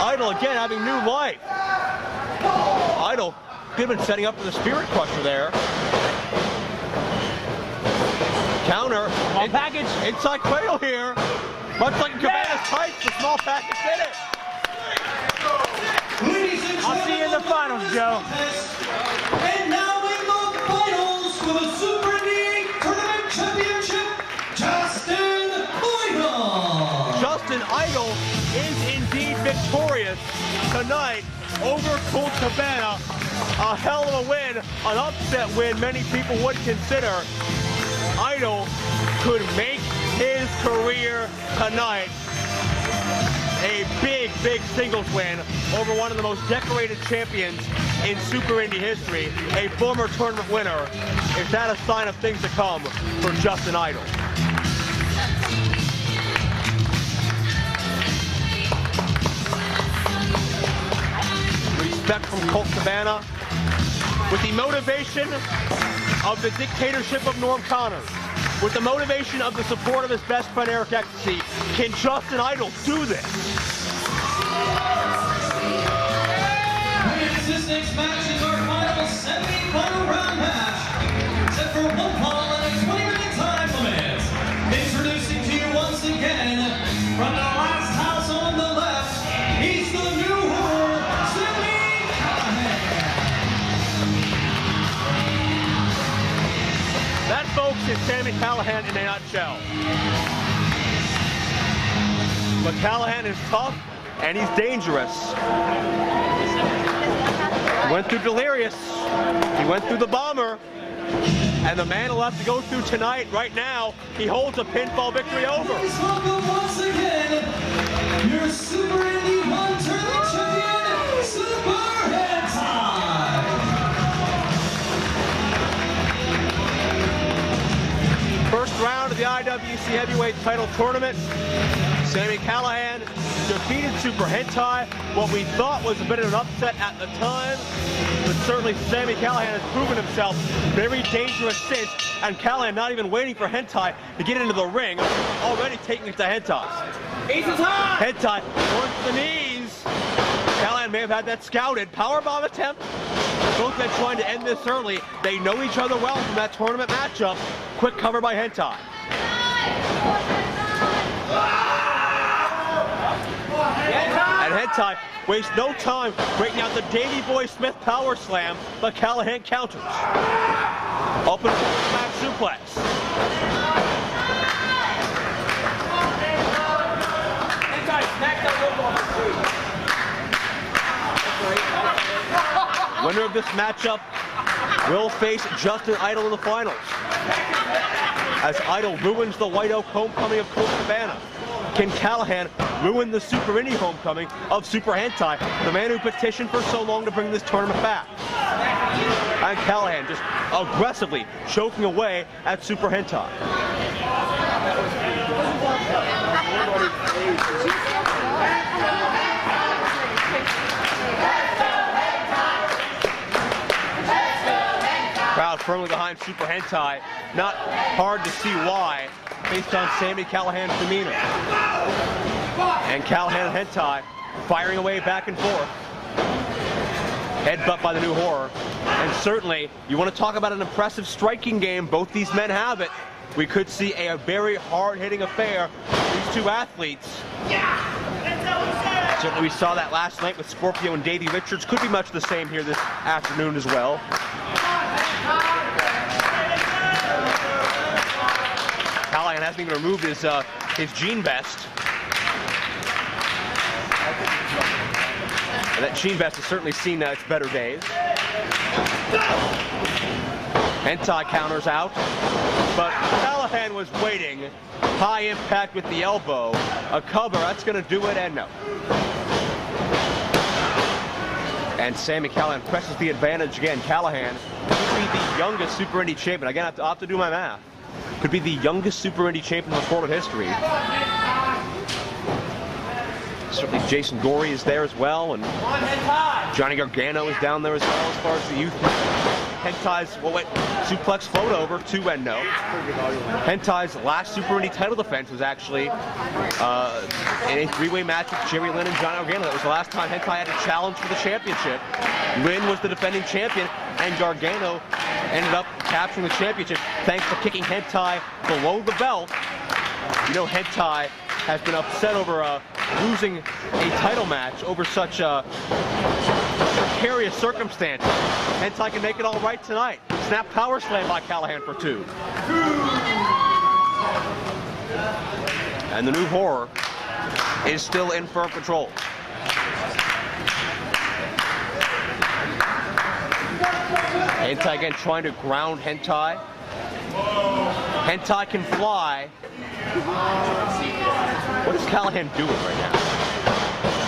Idol again having new life. Idol could have been setting up for the Spirit Crusher there. Counter. Small package. Inside cradle here. Much like Cabana's tights, the small package did it. I'll see you in the finals, Joe. And now in the finals for the Super Indy Tournament Championship, Justin Idol. Justin Idol is indeed victorious tonight over Colt Cabana. A hell of a win, an upset win many people would consider. Idol could make his career tonight a big, big singles win over one of the most decorated champions in Super Indy history, a former tournament winner. Is that a sign of things to come for Justin Idol? Respect from Colt Cabana. With the motivation of the dictatorship of Norm Connors, with the motivation of the support of his best friend Eric Ecstasy, can Justin Idol do this? This next match is our final semi-final round match, set for 1 fall and a 20-minute time limit. Introducing to you once again, from the last house on the left, he's the new horror, Sami Callihan. That, folks, is Sami Callihan in a nutshell. But Callihan is tough and he's dangerous. He went through Delirious, he went through the Bomber, and the man he'll have to go through tonight, right now, he holds a pinfall victory over. Please welcome once again, your Super Indy Tournament champion, Super Hentai. First round of the IWC Heavyweight Title Tournament. Sami Callihan defeated Super Hentai, what we thought was a bit of an upset at the time, but certainly Sami Callihan has proven himself very dangerous since, and Callihan not even waiting for Hentai to get into the ring, already taking it to Hentai. Hentai towards the knees. Callihan may have had that scouted. Powerbomb attempt. Both men trying to end this early. They know each other well from that tournament matchup. Quick cover by Hentai. And Hentai wastes no time breaking out the Davey Boy Smith power slam, but Callihan counters. Open back suplex. Winner of this matchup will face Justin Idol in the finals, as Idol ruins the White Oak homecoming of Colt Cabana. Can Callihan ruin the Super Indy homecoming of Super Hentai, the man who petitioned for so long to bring this tournament back? And Callihan just aggressively choking away at Super Hentai. Crowd firmly behind Super Hentai. Not hard to see why, based on Sami Callihan's demeanor. And Callihan and Hentai firing away back and forth. Headbutt by the new horror. And certainly, you want to talk about an impressive striking game, both these men have it. We could see a very hard-hitting affair with these two athletes. Certainly we saw that last night with Scorpio and Davey Richards. Could be much the same here this afternoon as well. Callihan hasn't even removed his jean vest. And that jean vest has certainly seen its better days. Hentai counters out, but Callihan was waiting. High impact with the elbow. A cover, that's going to do it, and no. And Sami Callihan presses the advantage again. Callihan could be the youngest Super Indy champion. Again, I'll have to do my math. Could be the youngest Super Indy champion in recorded history. Certainly Jason Gory is there as well, and Johnny Gargano is down there as well as far as the youth. Hentai's, well, wait, suplex float over, 2 and no. Hentai's last Super Indy title defense was actually in a 3-way match with Jerry Lynn and Johnny Gargano. That was the last time Hentai had a challenge for the championship. Lynn was the defending champion, and Gargano ended up capturing the championship thanks to kicking Hentai below the belt. You know, Hentai has been upset over losing a title match over such precarious circumstances. Hentai can make it all right tonight. Snap power slam by Callihan for 2. And the new horror is still in firm control. Hentai again trying to ground Hentai. Hentai can fly. What is Callihan doing right now?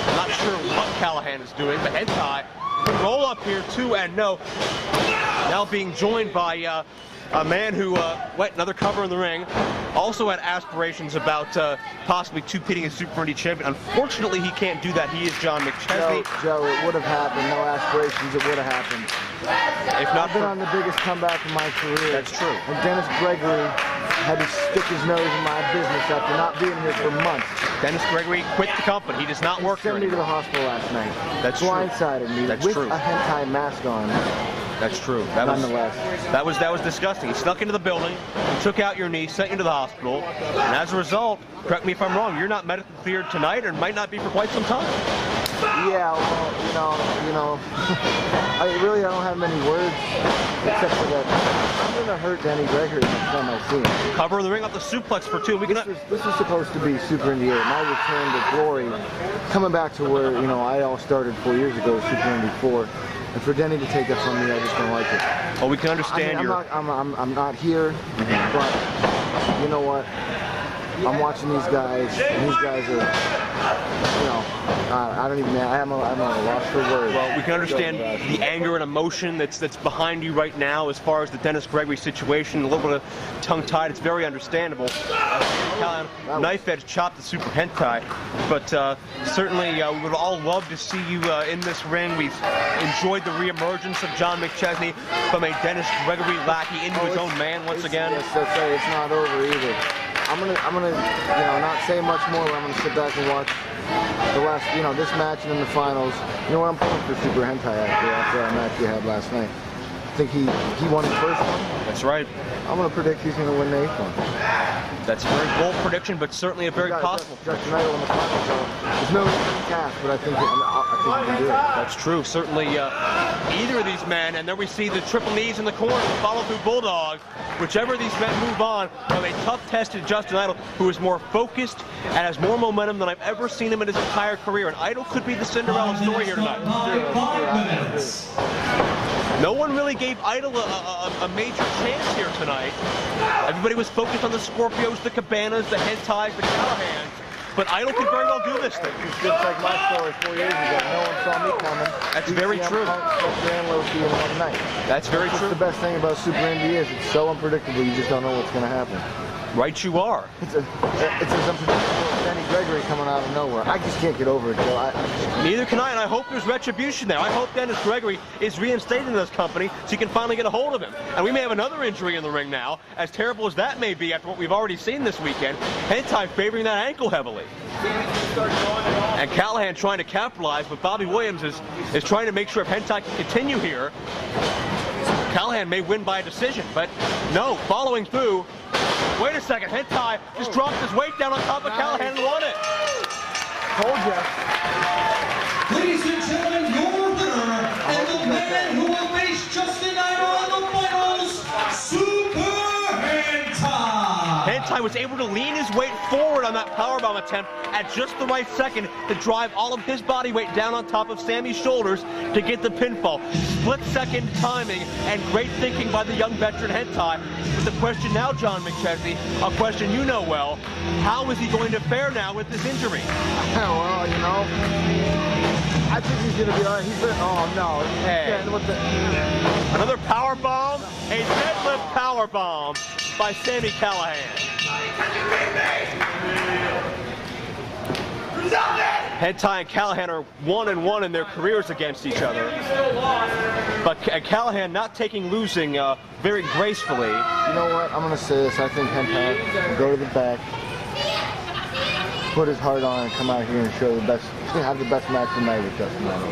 I'm not sure what Callihan is doing, but Hentai can roll up here 2-0. Now being joined by a man who went another cover in the ring, also had aspirations about possibly two-pitting a Super Indy champion. Unfortunately, he can't do that. He is John McChesney. Joe, it would have happened. No aspirations, it would have happened. If not I've been on the biggest comeback of my career. That's true. And Dennis Gregory had to stick his nose in my business after not being here for months. Dennis Gregory quit the company. He does not work here Sent me to anymore. the hospital last night. That's true. Blindsided me That's with true. a hentai mask on. That's true. Nonetheless. That was disgusting. He snuck into the building, took out your knee, sent you to the hospital, and as a result, correct me if I'm wrong, you're not medically cleared tonight and might not be for quite some time. Yeah, well, you know, I don't have many words except for that I'm gonna hurt Danny Gregory next time I see him. Cover the ring off the suplex for 2. This was supposed to be Super Indy 8, my return to glory, coming back to where I all started 4 years ago, Super Indy 4. And for Denny to take that from me, I just don't like it. Well, we can understand I'm not here, but you know what? I'm watching these guys, and these guys are, I'm at a loss for words. Well, we can understand the anger and emotion that's behind you right now as far as the Dennis Gregory situation. A little bit of tongue-tied. It's very understandable. Knife edge chopped the Super Hentai, but certainly we would all love to see you in this ring. We've enjoyed the reemergence of John McChesney from a Dennis Gregory lackey into his own man once again. It's not over either. I'm gonna not say much more, but I'm gonna sit back and watch the last, this match and then the finals. You know what, I'm pulling for Super Hentai after that match we had last night. I think he won the first one. That's right. I'm gonna predict he's gonna win the 8th one. That's a very bold prediction, but certainly a very possible. Tonight on the finals, there's no task, but I think he can do it. That's true. Certainly either of these men, and there we see the triple knees in the corner, follow through Bulldog. Whichever of these men move on from a tough-tested Justin Idol, who is more focused and has more momentum than I've ever seen him in his entire career. And Idol could be the Cinderella story here tonight. 5 minutes. No one really gave Idol a major chance here tonight. Everybody was focused on the Scorpios, the Cabanas, the Hentais, the Callahans. But Idol could very well do this thing. It's just like my story 4 years ago. No one saw me coming. That's very true. That's very true. The best thing about Super Indy is it's so unpredictable. You just don't know what's going to happen. Right, you are. It's as unpredictable as Danny Gregory coming out of nowhere. I just can't get over it, Joe. Neither can I, and I hope there's retribution there. I hope Dennis Gregory is reinstated in this company so you can finally get a hold of him. And we may have another injury in the ring now, as terrible as that may be after what we've already seen this weekend. Hentai favoring that ankle heavily. And Callihan trying to capitalize, but Bobby Williams is trying to make sure if Hentai can continue here, Callihan may win by a decision, but no, following through. Wait a second, Hentai just dropped his weight down on top of Callihan and won it. Told you. Ladies and gentlemen, your winner and the man who will face Justin Idol in the finals, Super Hentai. Hentai was able to lean his weight forward on that powerbomb attempt at just the right second to drive all of his body weight down on top of Sami's shoulders to get the pinfall. Split-second timing and great thinking by the young veteran Hentai. But the question now, John McChesney, a question you know well, how is he going to fare now with this injury? Well, I think he's going to be all right. Oh, no. Hey. Another power bomb, a deadlift power bomb by Sami Callihan. Hentai and Callihan are 1-1 in their careers against each other. But Callihan not taking losing very gracefully. You know what? I'm going to say this. I think Hentai will go to the back, put his heart on, and come out here and show the best, have the best match tonight with Justin Idol.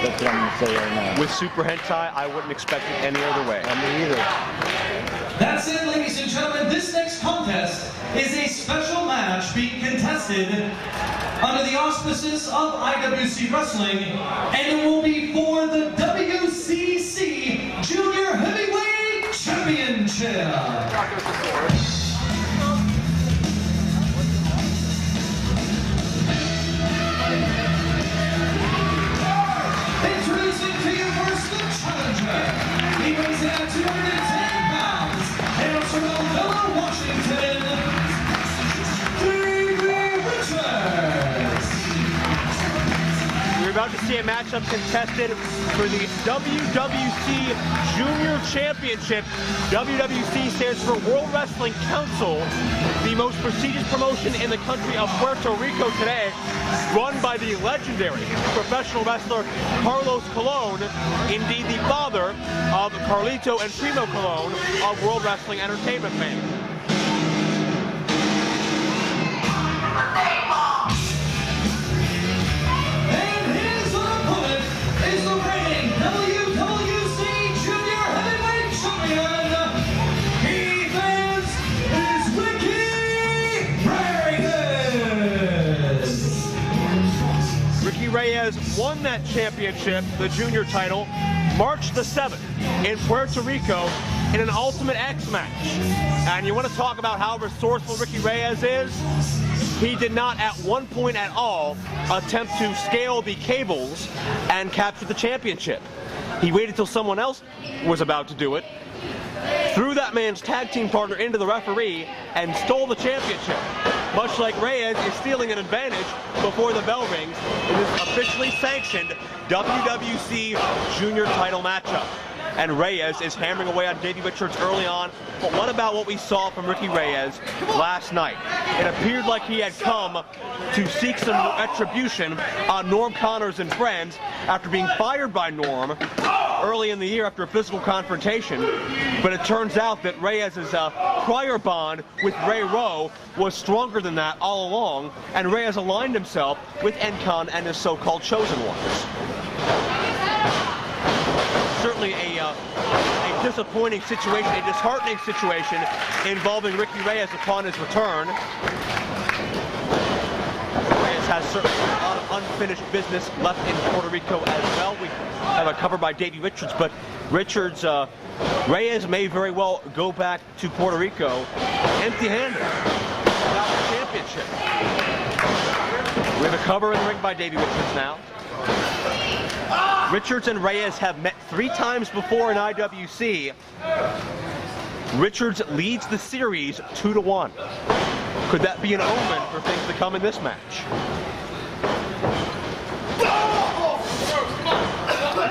That's what I'm going to say right now. With Super Hentai, I wouldn't expect it any other way. Me either. That's it, ladies and gentlemen. This next contest is a special match being contested under the auspices of IWC Wrestling, and it will be for the WCC Junior Heavyweight Championship. Introducing to you first the challenger. He weighs in at 210 pounds, hails from Alvella, Washington. see a matchup contested for the WWC Junior Championship. WWC stands for World Wrestling Council, the most prestigious promotion in the country of Puerto Rico today, run by the legendary professional wrestler Carlos Colon, indeed the father of Carlito and Primo Colon of World Wrestling Entertainment fame. And his opponent is the reigning WWC Junior Heavyweight Champion. He is Ricky Reyes. Ricky Reyes won that championship, the junior title, March the 7th in Puerto Rico in an Ultimate X match. And you want to talk about how resourceful Ricky Reyes is? He did not at one point at all attempt to scale the cables and capture the championship. He waited till someone else was about to do it, threw that man's tag team partner into the referee, and stole the championship. Much like Reyes is stealing an advantage before the bell rings in this officially sanctioned WWC Junior title matchup. And Reyes is hammering away on Davey Richards early on. But what about what we saw from Ricky Reyes last night? It appeared like he had come to seek some retribution on Norm Connors and friends after being fired by Norm early in the year after a physical confrontation. But it turns out that Reyes' prior bond with Ray Rowe was stronger than that all along, and Reyes aligned himself with Encon and his so-called chosen ones. Certainly a disappointing situation, a disheartening situation involving Ricky Reyes upon his return. Reyes has certainly a lot of unfinished business left in Puerto Rico as well. We have a cover by Davey Richards, but Reyes may very well go back to Puerto Rico empty-handed without the championship. We have a cover in the ring by Davey Richards now. Richards and Reyes have met 3 times before in IWC. Richards leads the series 2-1. Could that be an omen for things to come in this match?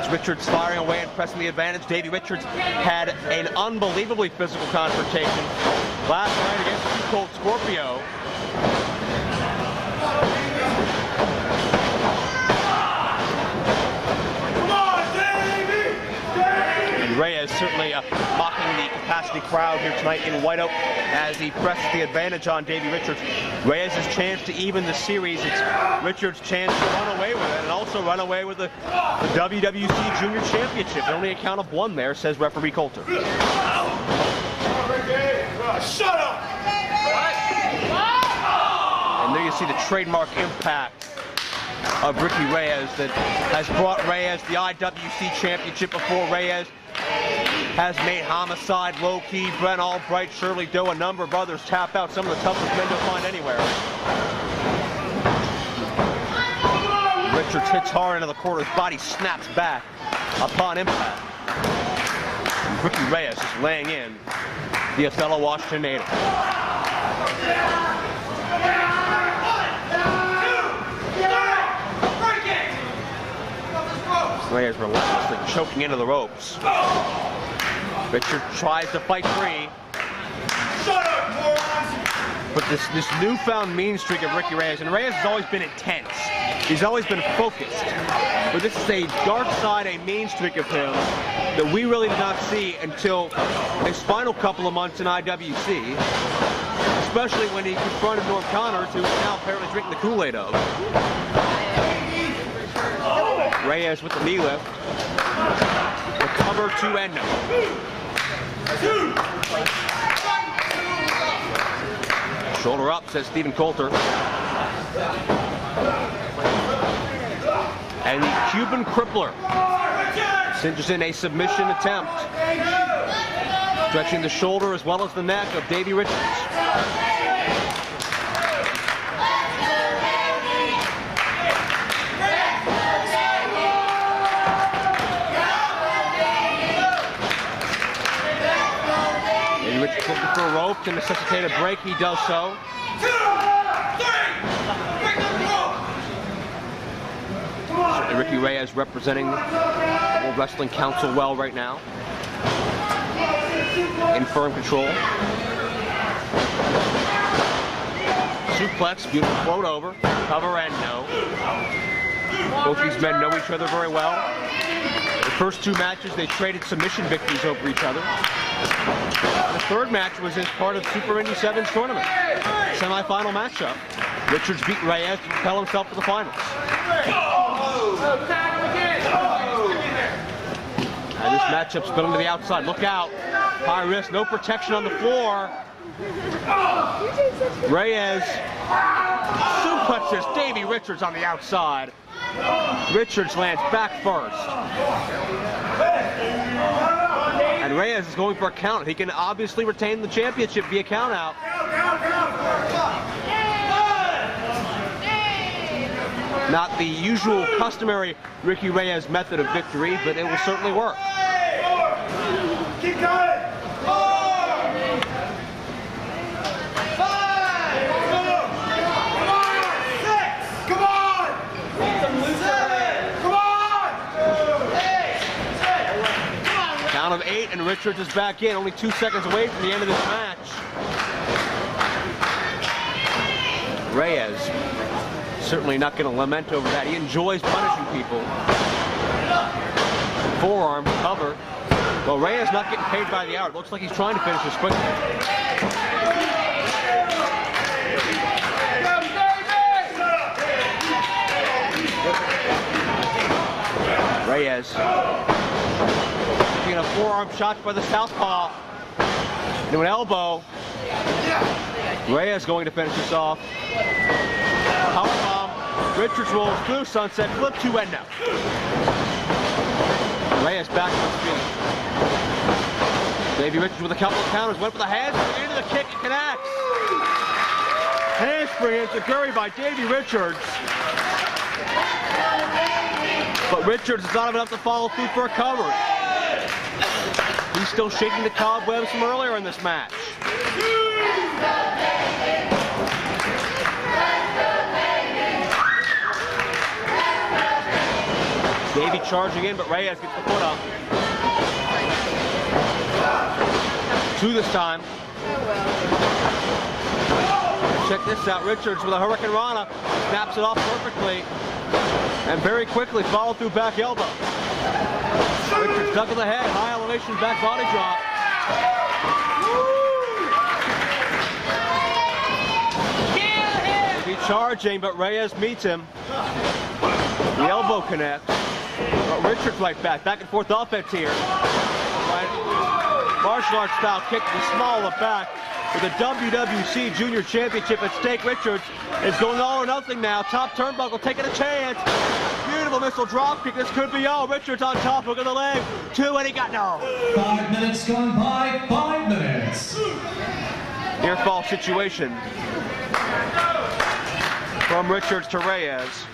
It's Richards firing away and pressing the advantage. Davey Richards had an unbelievably physical confrontation last night against Colt Scorpio. Reyes certainly mocking the capacity crowd here tonight in White Oak as he presses the advantage on Davey Richards. Reyes' chance to even the series. It's Richards' chance to run away with it and also run away with the WWC Junior Championship. Only a count of 1 there, says referee Coulter. Shut up! And there you see the trademark impact of Ricky Reyes that has brought Reyes the IWC Championship before. Reyes has made Homicide, Low Key, Brent Albright, Shirley Doe, a number of others tap out, some of the toughest men to find anywhere. Richards hits hard into the corner, his body snaps back upon impact. And Ricky Reyes is laying in the Othello Washington native. Reyes relentlessly choking into the ropes. Richard tries to fight free. Shut up, morons! But this newfound mean streak of Ricky Reyes, and Reyes has always been intense. He's always been focused. But this is a dark side, a mean streak of him that we really did not see until his final couple of months in IWC. Especially when he confronted Norm Connors, who is now apparently drinking the Kool-Aid of. Reyes with the knee lift. The cover to Endo. Shoulder up, says Stephen Coulter. And the Cuban Crippler cinches in a submission attempt. Stretching the shoulder as well as the neck of Davey Richards. Richards looking for a rope to necessitate a break. He does so. 2, 3, break the rope! And Ricky Reyes representing the World Wrestling Council well right now. In firm control. Suplex, beautiful float over. Cover and no. Both these men know each other very well. The first two matches, they traded submission victories over each other. The third match was as part of Super Indy 7's tournament. Semi-final matchup. Richards beat Reyes to propel himself to the finals. And this matchup's built to the outside. Look out. High risk, no protection on the floor. Reyes suplexes Davey Richards on the outside. Richards lands back first. And Reyes is going for a count. He can obviously retain the championship via count out. Not the usual customary Ricky Reyes method of victory, but it will certainly work. Keep going! 6! Come on! 7! Come on! 8! Count of 8, and Richards is back in, only 2 seconds away from the end of this match. Reyes certainly not going to lament over that. He enjoys punishing people. Forearm cover. Well, Reyes not getting paid by the hour. It looks like he's trying to finish this quickly. Reyes taking a forearm shot by the southpaw into an elbow. Reyes going to finish this off. Powerbomb. Richards rolls through, sunset flip, 2 and no. Reyes back to his feet. Davey Richards with a couple of counters, went for the handspring into the kick, and connects. Handspring into Gory by Davey Richards. But Richards is not enough to follow through for a cover. He's still shaking the cobwebs from earlier in this match. Davey charging in, but Reyes gets the foot up. 2 this time. Check this out, Richards with a Hurricane Rana, snaps it off perfectly, and very quickly follow through back elbow. Richards duck of the head, high elevation back body drop. Davey charging, but Reyes meets him. The elbow connects. But Richards right back and forth offense here. Right. Martial arts style kick to the small of the back with the WWC Junior Championship at stake. Richards is going all or nothing now. Top turnbuckle taking a chance. Beautiful missile drop kick. This could be all. Richards on top. Look at the leg. 2 and he got no. 5 minutes gone by. 5 minutes. Near fall situation from Richards to Reyes.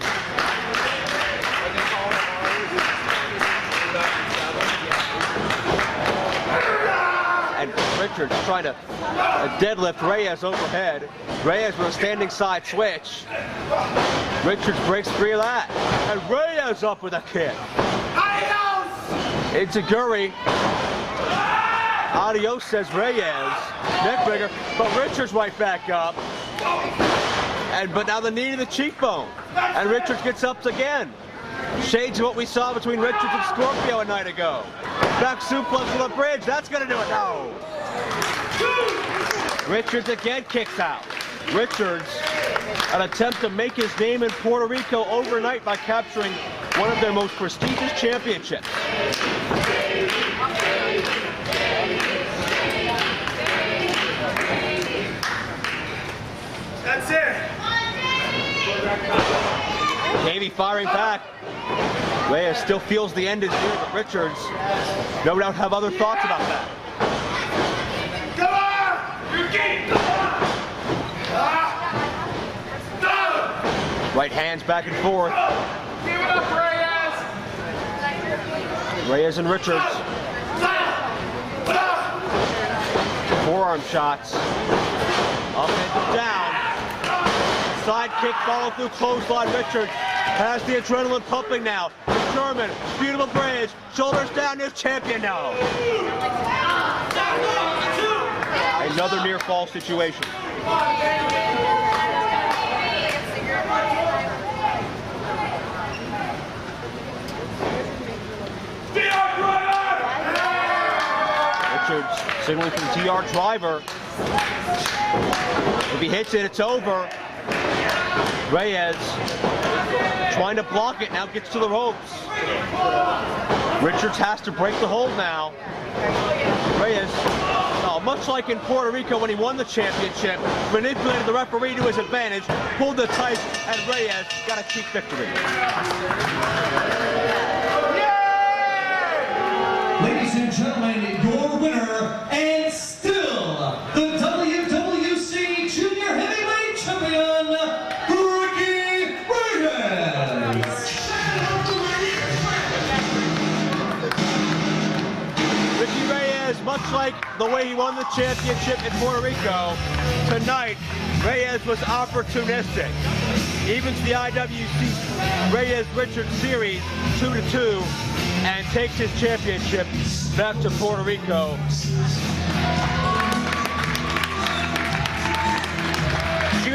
And Richards trying to deadlift Reyes overhead. Reyes with a standing side switch. Richards breaks free of that. And Reyes up with a kick. Into Gory. Adios, says Reyes. Neckbreaker, but Richards right back up. But now the knee to the cheekbone. And Richards gets up again. Shades of what we saw between Richards and Scorpio a night ago. Back suplex to the bridge. That's going to do it. No. Richards again kicks out. Richards, an attempt to make his name in Puerto Rico overnight by capturing one of their most prestigious championships. That's it. Davey firing back. Reyes still feels the end is near, but Richards no doubt have other thoughts about that. Come on! You keep Right hands back and forth. Give it up, Reyes! Reyes and Richards. Forearm shots. Up and down. Side kick, follow through, clothesline Richards. Has the adrenaline pumping now. German, beautiful bridge, shoulders down, his champion now. Another near fall situation. Richards signaling from TR driver. If he hits it, it's over. Reyes trying to block it, now gets to the ropes. Richards has to break the hold now. Reyes, much like in Puerto Rico when he won the championship, manipulated the referee to his advantage, pulled the tight, and Reyes got a cheap victory. Ladies and gentlemen, your winner, and still the WWC Junior Heavyweight Champion, Reyes, much like the way he won the championship in Puerto Rico, tonight Reyes was opportunistic. Evens the IWC Reyes-Richards series 2-2 and takes his championship back to Puerto Rico.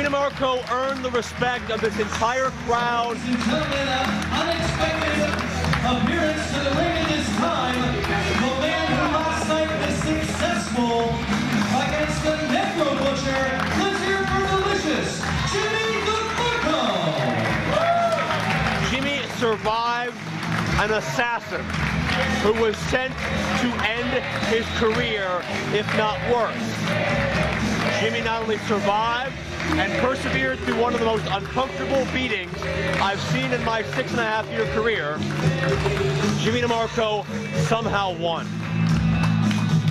Marco earned the respect of this entire crowd. Ladies and gentlemen, unexpected appearance to the ring at this time. The man who last night was successful against the Necro Butcher. Let's hear for Delicious, Jimmy the Bucko. Jimmy survived an assassin who was sent to end his career, if not worse. Jimmy not only survived and persevered through one of the most uncomfortable beatings I've seen in my 6.5-year career, Jimmy DeMarco somehow won.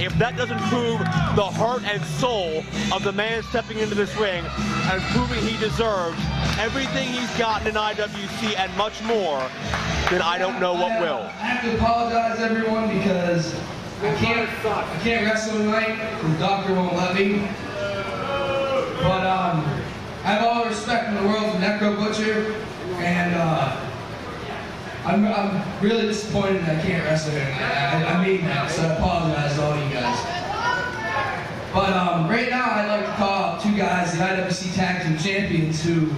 If that doesn't prove the heart and soul of the man stepping into this ring and proving he deserves everything he's gotten in IWC and much more, then I don't know what will. I have to apologize, everyone, because I can't wrestle tonight. The doctor won't let me. But I have all the respect in the world for Necro Butcher, and I'm really disappointed that I can't wrestle him. I mean that, so I apologize to all you guys. But right now, I'd like to call out two guys, the IWC Tag Team Champions, who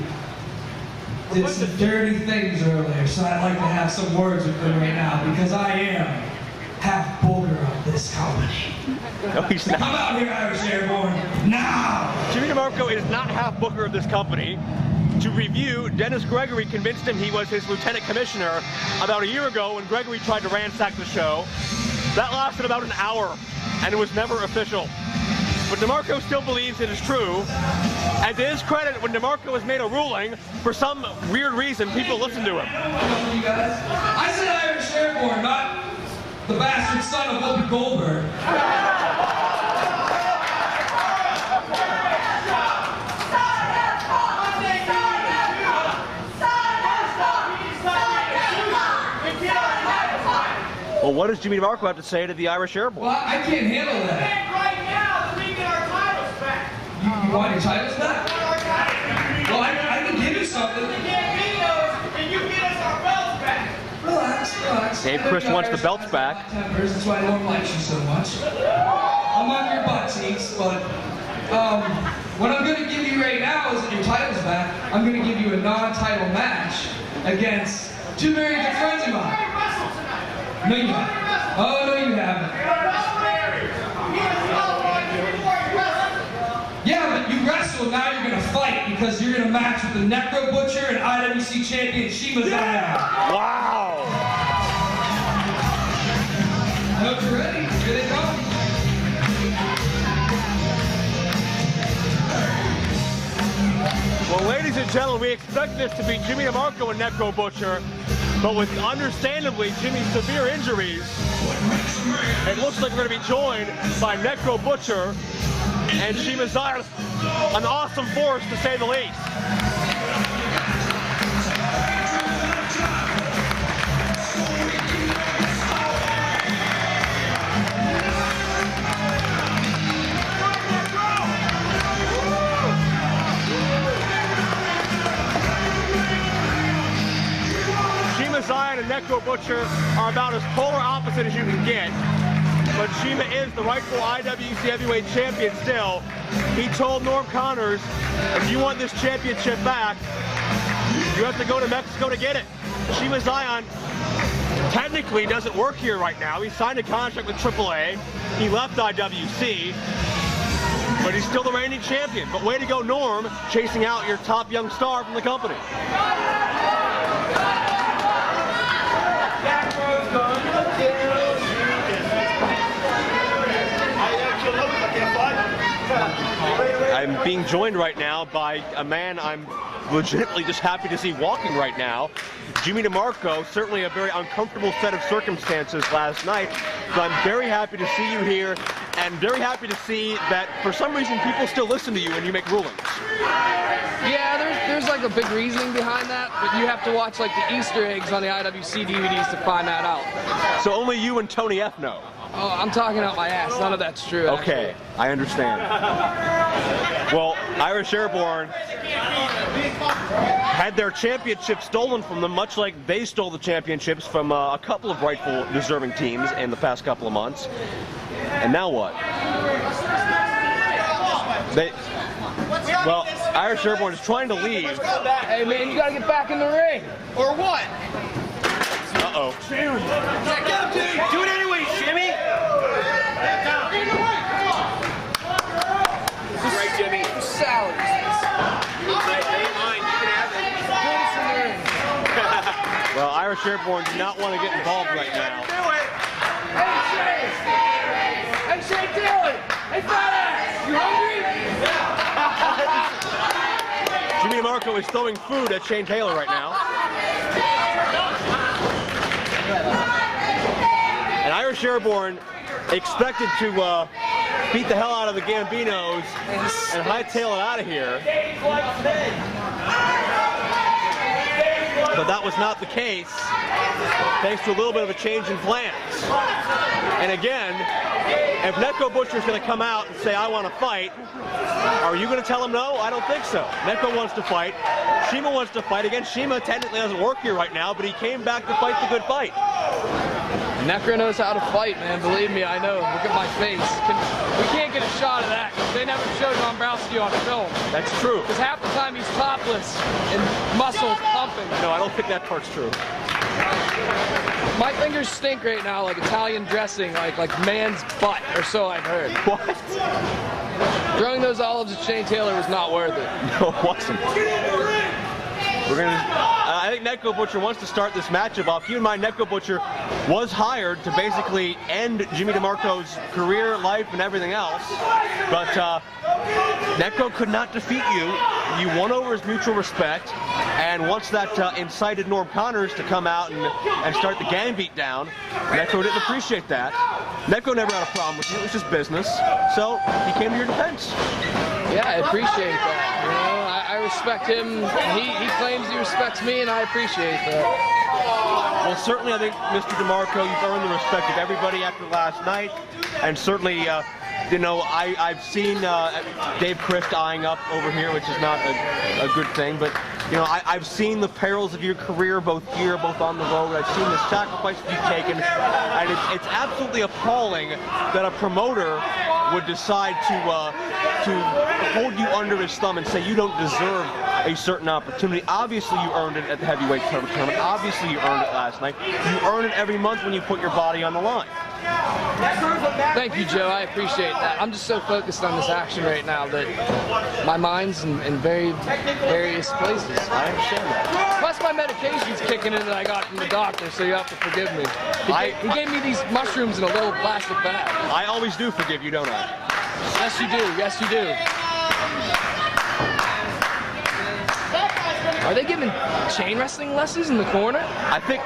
did some dirty things earlier, so I'd like to have some words with them right now, because I am half booger of this company. No, he's not. Come out here, Irish Airborne, now! Jimmy DeMarco is not half booker of this company. To review, Dennis Gregory convinced him he was his lieutenant commissioner about a year ago when Gregory tried to ransack the show. That lasted about an hour, and it was never official. But DeMarco still believes it is true. And to his credit, when DeMarco has made a ruling, for some weird reason, people listen to him. You guys, I said Irish Airborne, not the bastard son of Whoopi Goldberg. Well, what does Jimmy DeMarco have to say to the Irish Airborne? Well, I can't handle that. Right now, we get our titles back. You want your titles back? Well, I can give you something. The Gambinos, and you get us our belts back. Relax, relax. Dave Crist wants the belts back. That's why I don't like you so much. I'm on your butt cheeks, but what I'm going to give you right now is your titles back. I'm going to give you a non-title match against two very good friends of mine. No, you haven't. Oh, no, you haven't. Yeah, but you wrestle, now you're going to fight because you're going to match with the Necro Butcher and IWC champion Shiima. Wow! I hope you're ready. Here they come. Well, ladies and gentlemen, we expect this to be Jimmy DeMarco and Necro Butcher, but with understandably Jimmy's severe injuries, it looks like we're going to be joined by Necro Butcher and Shiima Xion, an awesome force to say the least. Necro Butcher are about as polar opposite as you can get. But Shiima is the rightful IWC Heavyweight Champion still. He told Norm Connors, if you want this championship back, you have to go to Mexico to get it. Shiima Xion technically doesn't work here right now. He signed a contract with AAA. He left IWC, but he's still the reigning champion. But way to go, Norm, chasing out your top young star from the company. I'm being joined right now by a man I'm legitimately just happy to see walking right now. Jimmy DeMarco, certainly a very uncomfortable set of circumstances last night, but I'm very happy to see you here and very happy to see that for some reason people still listen to you when you make rulings. Yeah, there's like a big reasoning behind that, but you have to watch like the Easter eggs on the IWC DVDs to find that out. So only you and Tony F know? Oh, I'm talking out my ass. None of that's true. Okay, actually. I understand. Well, Irish Airborne had their championship stolen from them, much like they stole the championships from a couple of rightful deserving teams in the past couple of months. And now what? Well, Irish Airborne is trying to leave. Hey man, you gotta get back in the ring. Or what? Uh-oh. Do it anyway, Jimmy. Right, Jimmy. Salad. Well, Irish Airborne do not want to get involved right now. Hey, Shane Taylor! Hey, fat ass! You hungry? Jimmy DeMarco is throwing food at Shane Taylor right now. And Irish Airborne expected to beat the hell out of the Gambinos and hightail it out of here. But that was not the case, thanks to a little bit of a change in plans. And again, if Necro Butcher's going to come out and say, I want to fight, are you going to tell him no? I don't think so. Necro wants to fight. Shiima wants to fight. Again, Shiima technically doesn't work here right now, but he came back to fight the good fight. Necro knows how to fight, man. Believe me, I know. Look at my face. We can't get a shot of that because they never showed Dombrowski on film. That's true. Because half the time he's topless and muscles pumping. No, I don't think that part's true. My fingers stink right now like Italian dressing, like man's butt, or so I've heard. What? Throwing those olives at Shane Taylor was not worth it. No, it wasn't. We're gonna. I think Necro Butcher wants to start this matchup off. Keep in mind, Necro Butcher was hired to basically end Jimmy DeMarco's career, life, and everything else. But Necro could not defeat you. You won over his mutual respect. And once that incited Norm Connors to come out and start the gang beat down, Necro didn't appreciate that. Necro never had a problem with you. It was just business. So he came to your defense. Yeah, I appreciate that. You know, I respect him. He claims he respects me, and I appreciate that. Well, certainly I think, Mr. DeMarco, you've earned the respect of everybody after last night. And certainly, you know, I've seen Dave Crist eyeing up over here, which is not a good thing. But, you know, I've seen the perils of your career, both here, both on the road. I've seen the sacrifices you've taken. And it's absolutely appalling that a promoter would decide to hold you under his thumb and say you don't deserve a certain opportunity. Obviously you earned it at the heavyweight tournament. Obviously you earned it last night. You earn it every month when you put your body on the line. Thank you, Joe. I appreciate that. I'm just so focused on this action right now that my mind's in various places. I understand that. Plus my medication's kicking in that I got from the doctor, so you have to forgive me. He gave me these mushrooms in a little plastic bag. I always do forgive you, don't I? Yes, you do. Yes, you do. Are they giving chain wrestling lessons in the corner? I think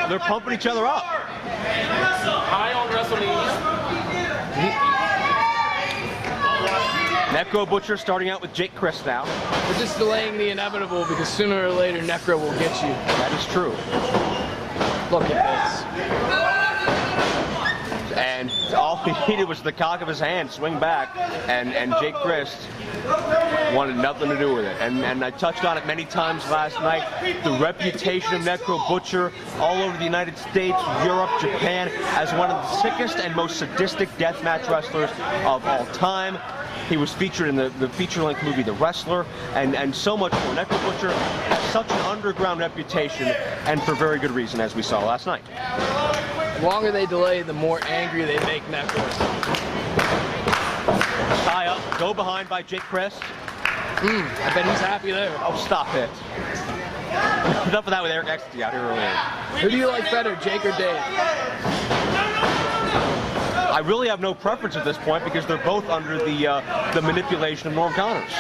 they're pumping each other up. High on WrestleMania. Necro Butcher starting out with Jake Crist now. We're just delaying the inevitable because sooner or later Necro will get you. That is true. Look at this. And all he needed was the cock of his hand, swing back, and Jake Crist wanted nothing to do with it. And I touched on it many times last night. The reputation of Necro Butcher all over the United States, Europe, Japan, as one of the sickest and most sadistic deathmatch wrestlers of all time. He was featured in the feature-length movie The Wrestler, and so much more. Necro Butcher has such an underground reputation, and for very good reason, as we saw last night. The longer they delay, the more angry they make Necro. Tie up, go behind by Jake Crist. I bet he's happy there. Oh, stop it. Enough of that with Eric Ecstasy out here earlier. Who do you like better, Jake or Dave? I really have no preference at this point because they're both under the manipulation of Norm Connors.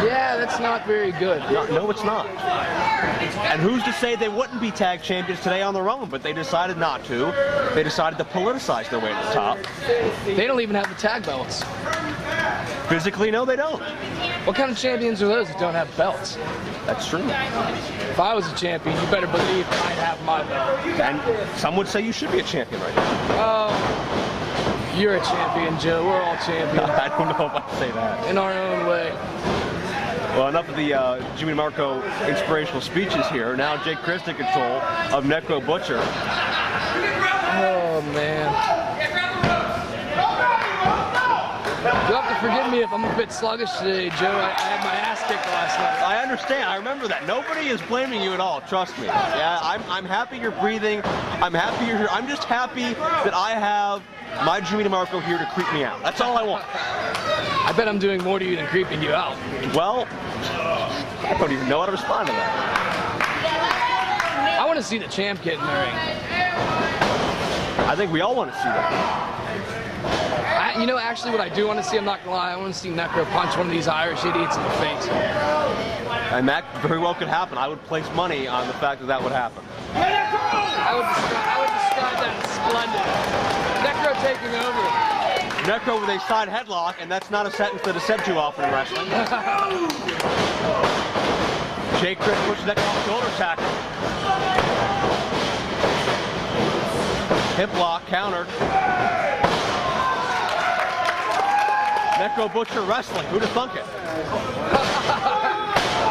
Yeah, that's not very good. No, it's not. And who's to say they wouldn't be tag champions today on their own, but they decided not to. They decided to politicize their way to the top. They don't even have the tag belts. Physically, no, they don't. What kind of champions are those that don't have belts? That's true. If I was a champion, you better believe I'd have my belt. And some would say you should be a champion right now. Oh, you're a champion, Joe. We're all champions. I don't know if I can say that. In our own way. Well, enough of the Jimmy DeMarco inspirational speeches here. Now Jake Crist in control of Necro Butcher. Oh, man. You'll have to forgive me if I'm a bit sluggish today, Joe. I had my ass kicked last night. I understand. I remember that. Nobody is blaming you at all. Trust me. Yeah, I'm happy you're breathing. I'm happy you're here. I'm just happy that I have my Jimmy DeMarco here to creep me out. That's all I want. I bet I'm doing more to you than creeping you out. Well, I don't even know how to respond to that. I want to see the champ get in the ring. I think we all want to see that. You know, actually, what I do want to see, I'm not going to lie, I want to see Necro punch one of these Irish idiots in the face. And that very well could happen. I would place money on the fact that that would happen. I would describe that as splendid. Necro taking over. Necro with a side headlock, and that's not a sentence that is said too often in wrestling. Jake Crist pushes Necro off shoulder tackle. Hip lock, countered. Necro Butcher wrestling. Who'd have thunk it?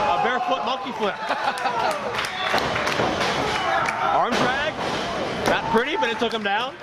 A barefoot monkey flip. Arm drag. Not pretty, but it took him down.